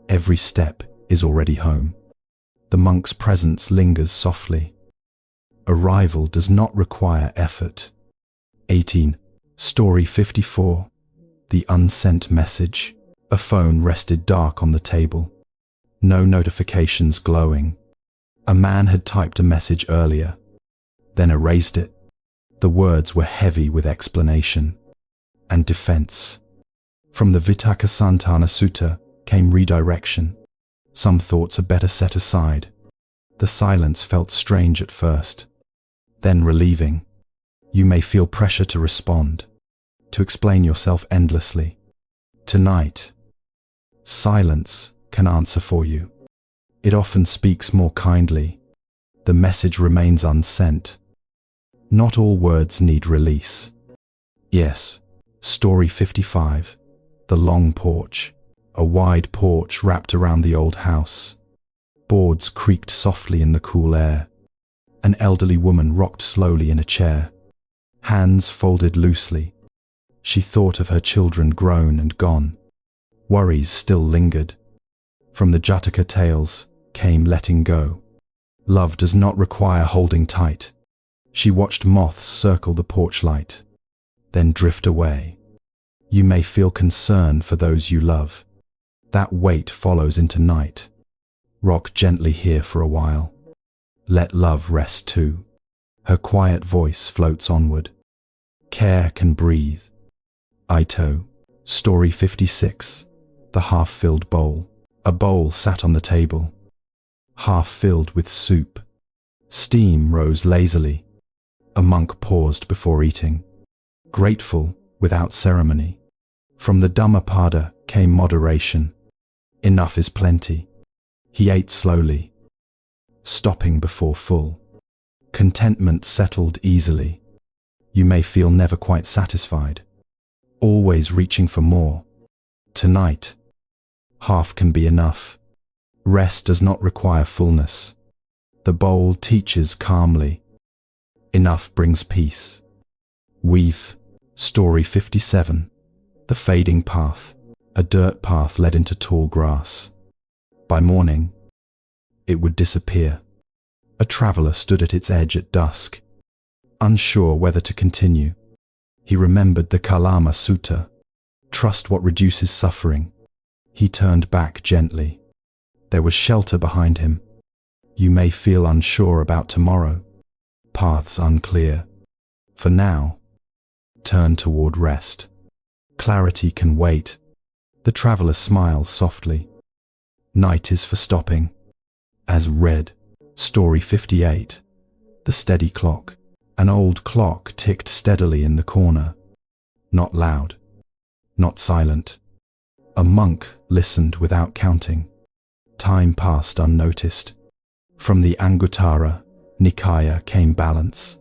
Every step is already home. The monk's presence lingers softly. Arrival does not require effort. 18. Story 54. The unsent message. A phone rested dark on the table. No notifications glowing. A man had typed a message earlier, then erased it. The words were heavy with explanation and defense. From the Vitakasantana Sutta came redirection. Some thoughts are better set aside. The silence felt strange at first, then relieving. You may feel pressure to respond, to explain yourself endlessly. Tonight, silence can answer for you. It often speaks more kindly. The message remains unsent. Not all words need release. Yes. Story 55. The long porch. A wide porch wrapped around the old house. Boards creaked softly in the cool air. An elderly woman rocked slowly in a chair, hands folded loosely. She thought of her children grown and gone. Worries still lingered. From the Jataka tales came letting go. Love does not require holding tight. She watched moths circle the porch light, then drift away. You may feel concern for those you love. That weight follows into night. Rock gently here for a while. Let love rest too. Her quiet voice floats onward. Care can breathe. Ito. Story 56. The half-filled bowl. A bowl sat on the table, half filled with soup. Steam rose lazily. A monk paused before eating, grateful without ceremony. From the Dhammapada came moderation. Enough is plenty. He ate slowly, stopping before full. Contentment settled easily. You may feel never quite satisfied, always reaching for more. Tonight, half can be enough. Rest does not require fullness. The bowl teaches calmly. Enough brings peace. Weave. Story 57. The fading path. A dirt path led into tall grass. By morning, it would disappear. A traveler stood at its edge at dusk, unsure whether to continue. He remembered the Kalama Sutta. Trust what reduces suffering. He turned back gently. There was shelter behind him. You may feel unsure about tomorrow. Paths unclear. For now, turn toward rest. Clarity can wait. The traveler smiles softly. Night is for stopping. As read. Story 58. The steady clock. An old clock ticked steadily in the corner. Not loud. not silent. A monk listened without counting. Time passed unnoticed. From the Anguttara Nikaya came balance.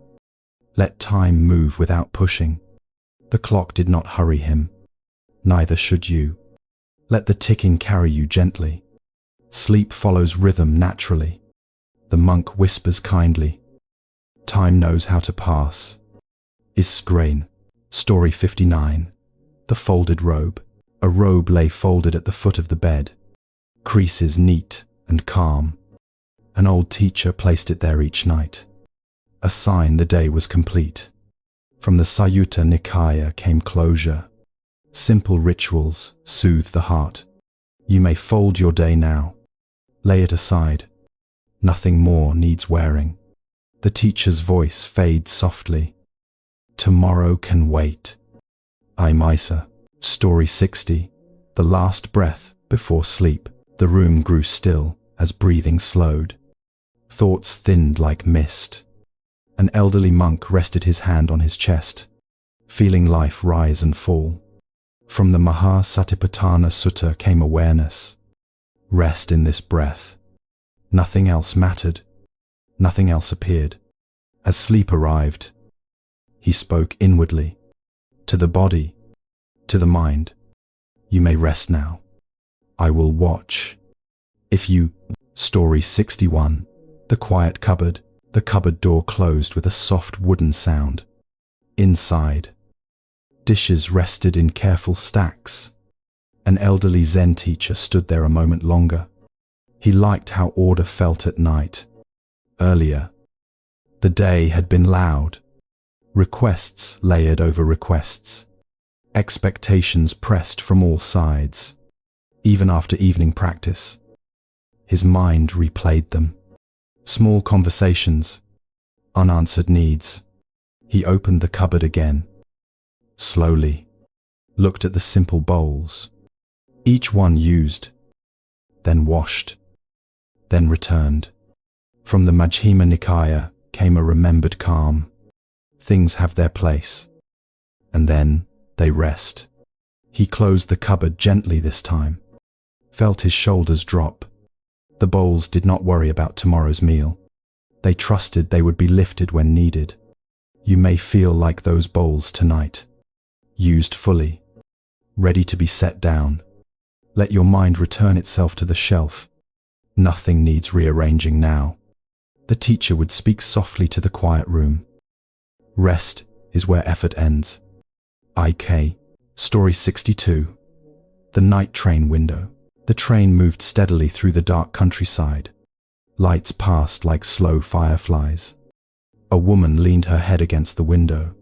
Let time move without pushing. The clock did not hurry him. Neither should you. Let the ticking carry you gently. Sleep follows rhythm naturally. The monk whispers kindly. Time knows how to pass. Isgrain. Story 59. The folded robe. A robe lay folded at the foot of the bed. Creases neat and calm. An old teacher placed it there each night. A sign the day was complete. From the Sayutta Nikaya came closure. Simple rituals soothe the heart. You may fold your day now. Lay it aside. Nothing more needs wearing. The teacher's voice fades softly. Tomorrow can wait. Misa. Story 60. The last breath before sleep. The room grew still as breathing slowed. Thoughts thinned like mist. An elderly monk rested his hand on his chest, feeling life rise and fall. From the Mahasatipatthana Sutta came awareness. Rest in this breath. Nothing else mattered. Nothing else appeared. As sleep arrived, he spoke inwardly. To the body, to the mind. You may rest now. I will watch. If you... Story 61. The quiet cupboard. The cupboard door closed with a soft wooden sound. Inside, dishes rested in careful stacks. An elderly Zen teacher stood there a moment longer. He liked how order felt at night. Earlier, the day had been loud. Requests layered over requests. Expectations pressed from all sides. Even after evening practice, his mind replayed them. Small conversations, unanswered needs. He opened the cupboard again. Slowly, looked at the simple bowls. Each one used, then washed, then returned. From the Majjhima Nikaya came a remembered calm. Things have their place, and then they rest. He closed the cupboard gently this time, felt his shoulders drop. The bowls did not worry about tomorrow's meal. They trusted they would be lifted when needed. You may feel like those bowls tonight, used fully, ready to be set down. Let your mind return itself to the shelf. Nothing needs rearranging now. The teacher would speak softly to the quiet room. Rest is where effort ends. IK. Story 62. The night train window. The train moved steadily through the dark countryside. Lights passed like slow fireflies. A woman leaned her head against the window.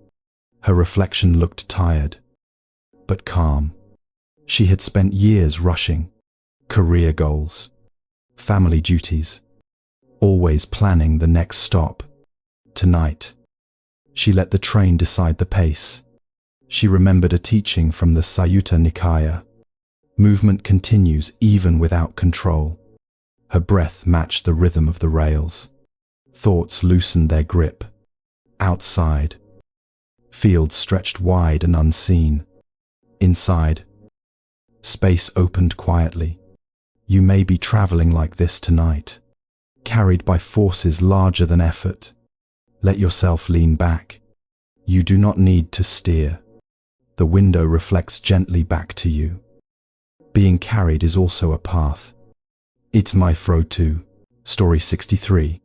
Her reflection looked tired, but calm. She had spent years rushing. Career goals, family duties, always planning the next stop. Tonight, she let the train decide the pace. She remembered a teaching from the Sayutta Nikaya. Movement continues even without control. Her breath matched the rhythm of the rails. Thoughts loosened their grip. Outside, fields stretched wide and unseen. Inside, space opened quietly. You may be traveling like this tonight, carried by forces larger than effort. Let yourself lean back. You do not need to steer. The window reflects gently back to you. Being carried is also a path. It's my fro too. Story 63.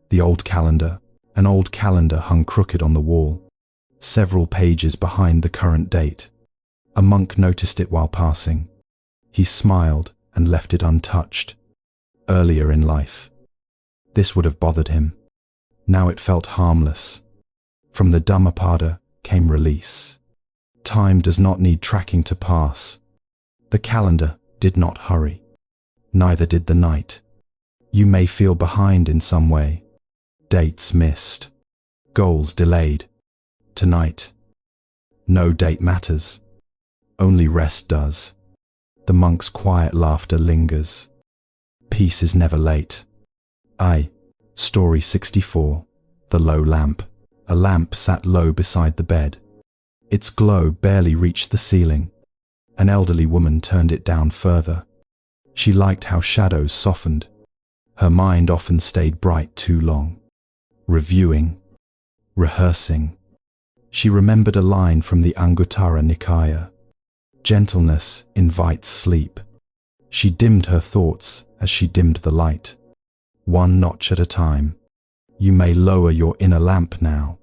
The old calendar. An old calendar hung crooked on the wall, several pages behind the current date. A monk noticed it while passing. He smiled and left it untouched. Earlier in life, this would have bothered him. Now it felt harmless. From the Dhammapada came release. Time does not need tracking to pass. The calendar did not hurry. Neither did the night. You may feel behind in some way. Dates missed. Goals delayed. Tonight, no date matters. Only rest does. The monk's quiet laughter lingers. Peace is never late. Story 64. The low lamp. A lamp sat low beside the bed. Its glow barely reached the ceiling. An elderly woman turned it down further. She liked how shadows softened. Her mind often stayed bright too long. Reviewing, rehearsing. She remembered a line from the Anguttara Nikaya. Gentleness invites sleep. She dimmed her thoughts as she dimmed the light. One notch at a time. You may lower your inner lamp now.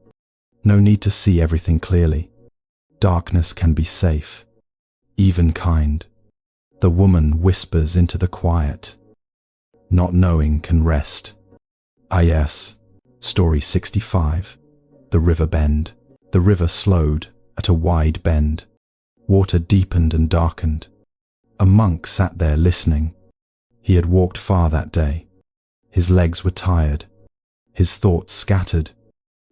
No need to see everything clearly. Darkness can be safe, even kind. The woman whispers into the quiet. Not knowing can rest. Ah yes. Story 65. The river bend. The river slowed at a wide bend. Water deepened and darkened. A monk sat there listening. He had walked far that day. His legs were tired. His thoughts scattered.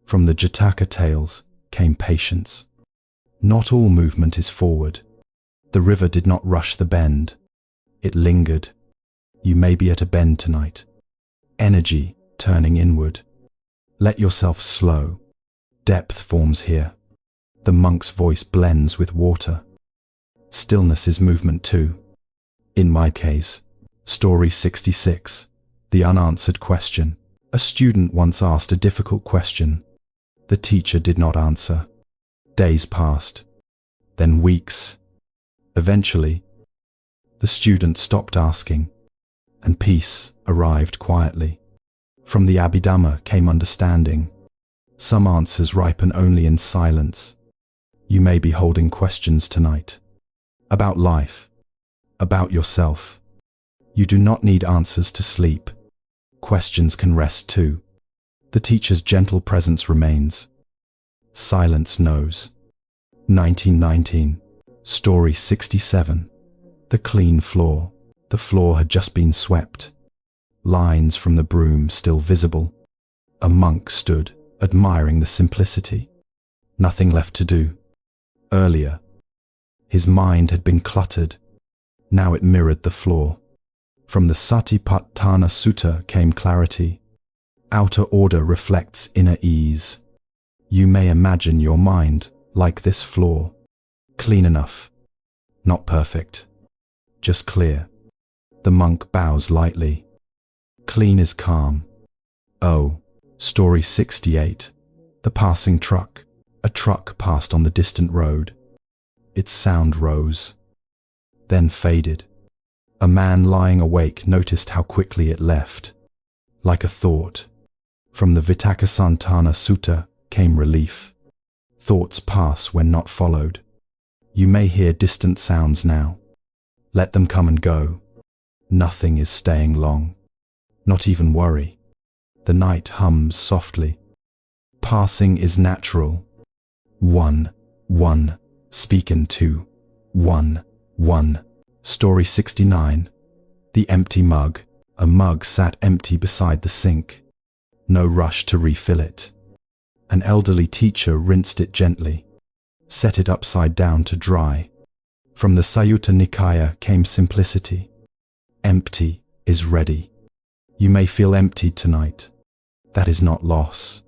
From the Jataka tales came patience. Not all movement is forward. The river did not rush the bend. It lingered. You may be at a bend tonight. Energy turning inward. Let yourself slow. Depth forms here. The monk's voice blends with water. Stillness is movement too. In my case, Story 66. The unanswered question. A student once asked a difficult question. The teacher did not answer. Days passed. Then weeks. Eventually, the student stopped asking, and peace arrived quietly. From the Abhidhamma came understanding. Some answers ripen only in silence. You may be holding questions tonight. About life. About yourself. You do not need answers to sleep. Questions can rest too. The teacher's gentle presence remains. Silence knows. 1919. Story 67. The clean floor. The floor had just been swept. Lines from the broom still visible. A monk stood, admiring the simplicity. Nothing left to do. Earlier, his mind had been cluttered. Now it mirrored the floor. From the Satipatthana Sutta came clarity. Outer order reflects inner ease. You may imagine your mind like this floor. Clean enough. Not perfect. Just clear. The monk bows lightly. Clean is calm. Oh, Story 68. The passing truck. A truck passed on the distant road. Its sound rose, then faded. A man lying awake noticed how quickly it left. Like a thought. From the Vitakasantana Sutta came relief. Thoughts pass when not followed. You may hear distant sounds now. Let them come and go. Nothing is staying long. Not even worry. The night hums softly. Passing is natural. 1, 1. Speaking to. 1, 1. Story 69. The empty mug. A mug sat empty beside the sink. No rush to refill it. An elderly teacher rinsed it gently. Set it upside down to dry. From the Sayutta Nikaya came simplicity. Empty is ready. You may feel empty tonight. That is not loss.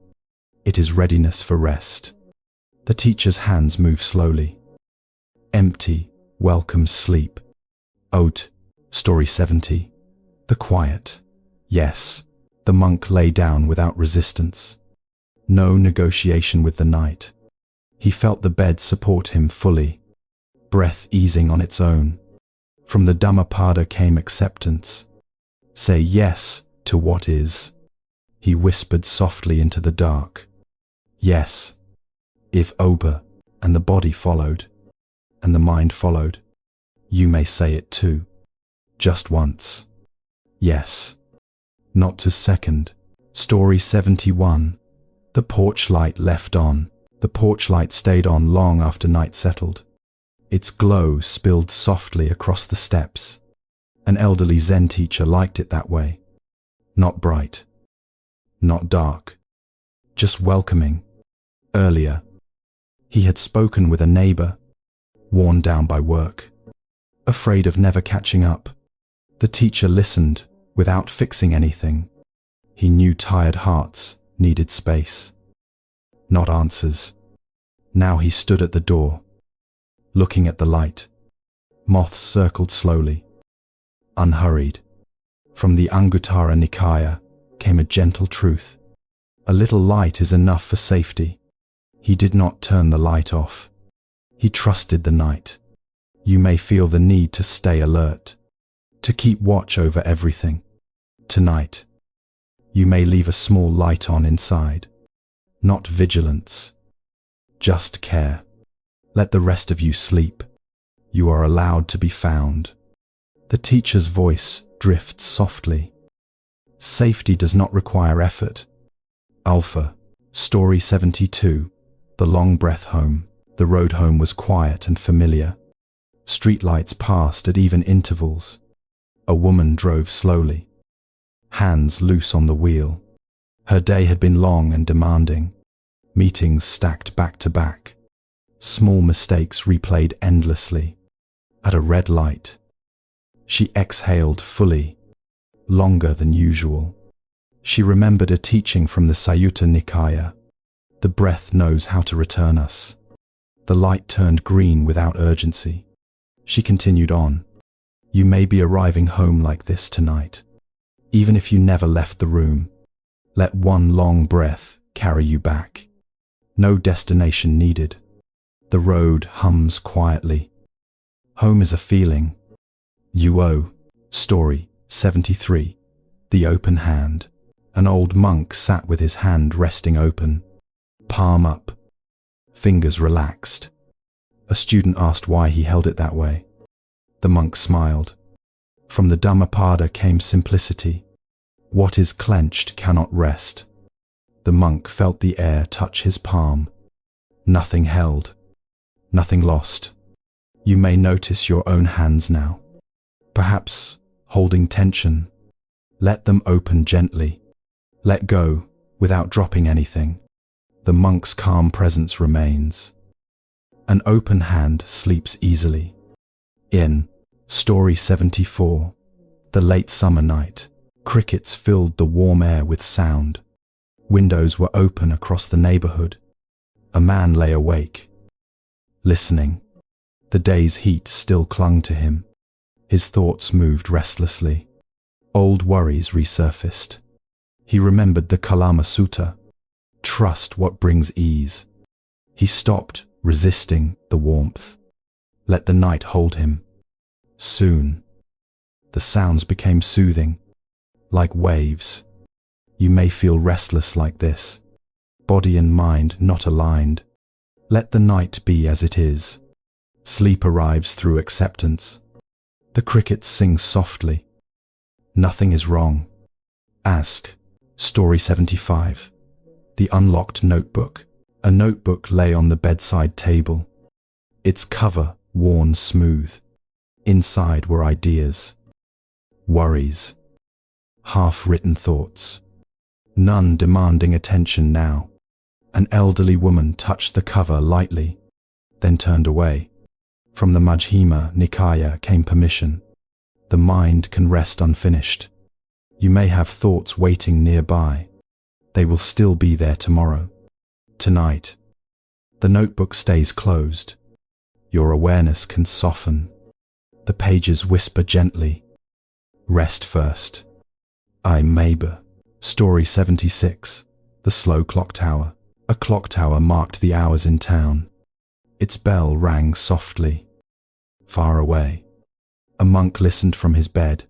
It is readiness for rest. The teacher's hands move slowly. Empty welcomes sleep. Ode, Story 70. The quiet. Yes, the monk lay down without resistance. No negotiation with the night. He felt the bed support him fully. Breath easing on its own. From the Dhammapada came acceptance. Say yes to what is. He whispered softly into the dark. Yes. If Oba and the body followed, and the mind followed, you may say it too. Just once. Yes. Not to second. Story 71. The porch light left on. The porch light stayed on long after night settled. Its glow spilled softly across the steps. An elderly Zen teacher liked it that way. Not bright. Not dark. Just welcoming. Earlier, he had spoken with a neighbor, worn down by work, afraid of never catching up. The teacher listened without fixing anything. He knew tired hearts needed space, not answers. Now he stood at the door, looking at the light. Moths circled slowly, unhurried. From the Anguttara Nikaya came a gentle truth. A little light is enough for safety. He did not turn the light off. He trusted the night. You may feel the need to stay alert, to keep watch over everything. Tonight, you may leave a small light on inside. Not vigilance, just care. Let the rest of you sleep. You are allowed to be found. The teacher's voice drifts softly. Safety does not require effort. Alpha, Story 72. The long breath home. The road home was quiet and familiar. Streetlights passed at even intervals. A woman drove slowly, hands loose on the wheel. Her day had been long and demanding. Meetings stacked back to back. Small mistakes replayed endlessly. At a red light, she exhaled fully, longer than usual. She remembered a teaching from the Sayutta Nikaya. The breath knows how to return us. The light turned green without urgency. She continued on. You may be arriving home like this tonight. Even if you never left the room, let one long breath carry you back. No destination needed. The road hums quietly. Home is a feeling. Yuo, Story 73. The open hand. An old monk sat with his hand resting open, palm up, fingers relaxed. A student asked why he held it that way. The monk smiled. From the Dhammapada came simplicity. What is clenched cannot rest. The monk felt the air touch his palm. Nothing held, nothing lost. You may notice your own hands now. Perhaps holding tension. Let them open gently. Let go without dropping anything. The monk's calm presence remains. An open hand sleeps easily. In Story 74. The late summer night. Crickets filled the warm air with sound. Windows were open across the neighborhood. A man lay awake, listening. The day's heat still clung to him. His thoughts moved restlessly. Old worries resurfaced. He remembered the Kalama Sutta. Trust what brings ease. He stopped, resisting the warmth. Let the night hold him. Soon, the sounds became soothing, like waves. You may feel restless like this. Body and mind not aligned. Let the night be as it is. Sleep arrives through acceptance. The crickets sing softly. Nothing is wrong. Ask. Story 75. The unlocked notebook. A notebook lay on the bedside table. Its cover worn smooth. Inside were ideas, worries, half-written thoughts. None demanding attention now. An elderly woman touched the cover lightly, then turned away. From the Majjhima Nikaya came permission. The mind can rest unfinished. You may have thoughts waiting nearby. They will still be there tomorrow. Tonight, the notebook stays closed. Your awareness can soften. The pages whisper gently. Rest first. I Maber. Story 76. The slow clock tower. A clock tower marked the hours in town. Its bell rang softly. Far away. A monk listened from his bed.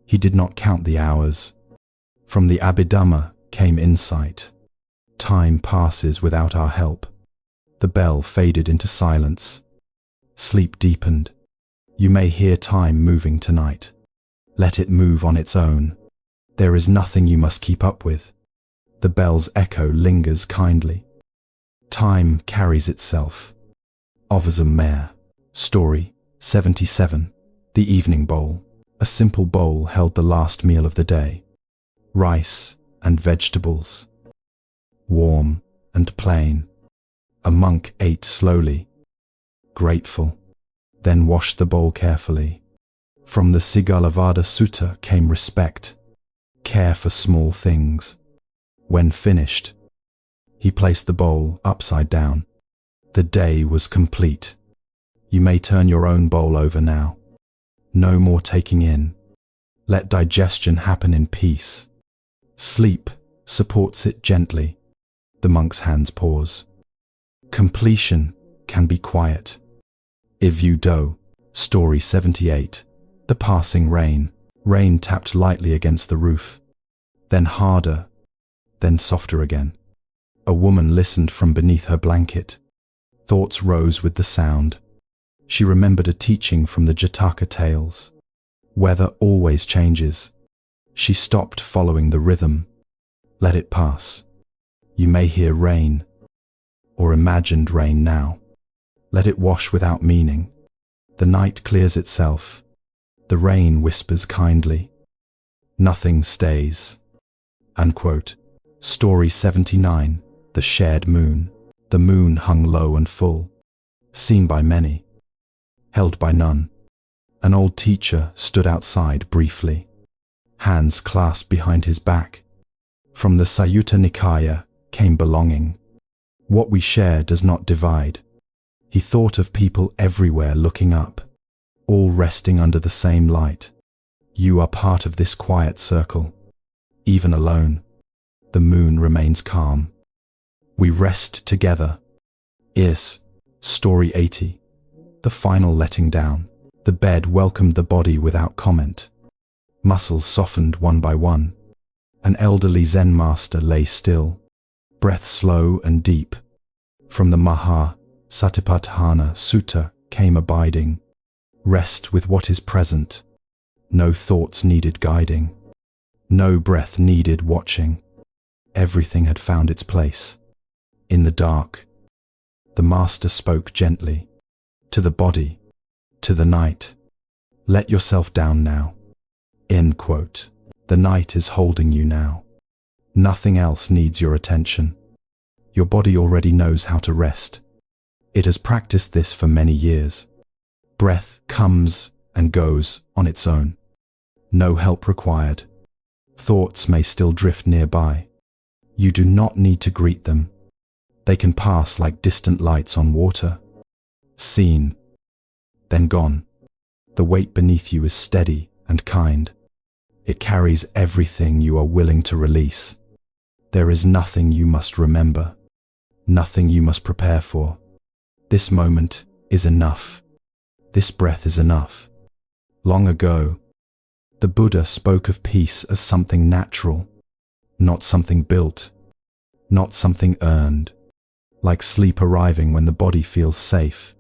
He did not count the hours. From the Abhidhamma came insight. Time passes without our help. The bell faded into silence. Sleep deepened. You may hear time moving tonight. Let it move on its own. There is nothing you must keep up with. The bell's echo lingers kindly. Time carries itself. Ovazam Mare. Story 77. The evening bowl. A simple bowl held the last meal of the day. Rice and vegetables. Warm and plain. A monk ate slowly, grateful, then washed the bowl carefully. From the Sigalavada Sutta came respect, care for small things. When finished, he placed the bowl upside down. The day was complete. You may turn your own bowl over now. No more taking in. Let digestion happen in peace. Sleep supports it gently. The monk's hands pause. Completion can be quiet. If you do. Story 78. The passing rain. Rain tapped lightly against the roof. Then harder. Then softer again. A woman listened from beneath her blanket. Thoughts rose with the sound. She remembered a teaching from the Jataka tales. Weather always changes. She stopped following the rhythm. Let it pass. You may hear rain, or imagined rain now. Let it wash without meaning. The night clears itself. The rain whispers kindly. Nothing stays. Unquote. Story 79. The shared moon. The moon hung low and full. Seen by many. Held by none. An old teacher stood outside briefly. Hands clasped behind his back. From the Sayutta Nikaya came belonging. What we share does not divide. He thought of people everywhere looking up, all resting under the same light. You are part of this quiet circle. Even alone, the moon remains calm. We rest together. Is Story 80. The final letting down. The bed welcomed the body without comment. Muscles softened one by one. An elderly Zen master lay still, breath slow and deep. From the Maha Satipatthana Sutta came abiding. Rest with what is present. No thoughts needed guiding. No breath needed watching. Everything had found its place. In the dark, the master spoke gently. To the body, to the night. Let yourself down now. End quote. The night is holding you now. Nothing else needs your attention. Your body already knows how to rest. It has practiced this for many years. Breath comes and goes on its own. No help required. Thoughts may still drift nearby. You do not need to greet them. They can pass like distant lights on water. Seen, then gone. The weight beneath you is steady and kind. It carries everything you are willing to release. There is nothing you must remember, nothing you must prepare for. This moment is enough. This breath is enough. Long ago, the Buddha spoke of peace as something natural, not something built, not something earned, like sleep arriving when the body feels safe,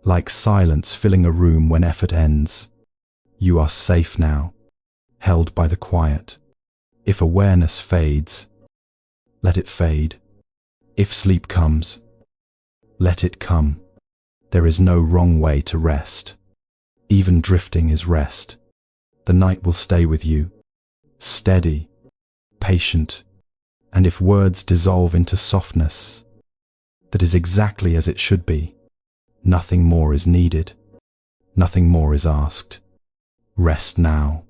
like silence filling a room when effort ends. You are safe now, held by the quiet. If awareness fades, let it fade. If sleep comes, let it come. There is no wrong way to rest. Even drifting is rest. The night will stay with you, steady, patient, and if words dissolve into softness, that is exactly as it should be. Nothing more is needed. Nothing more is asked. Rest now.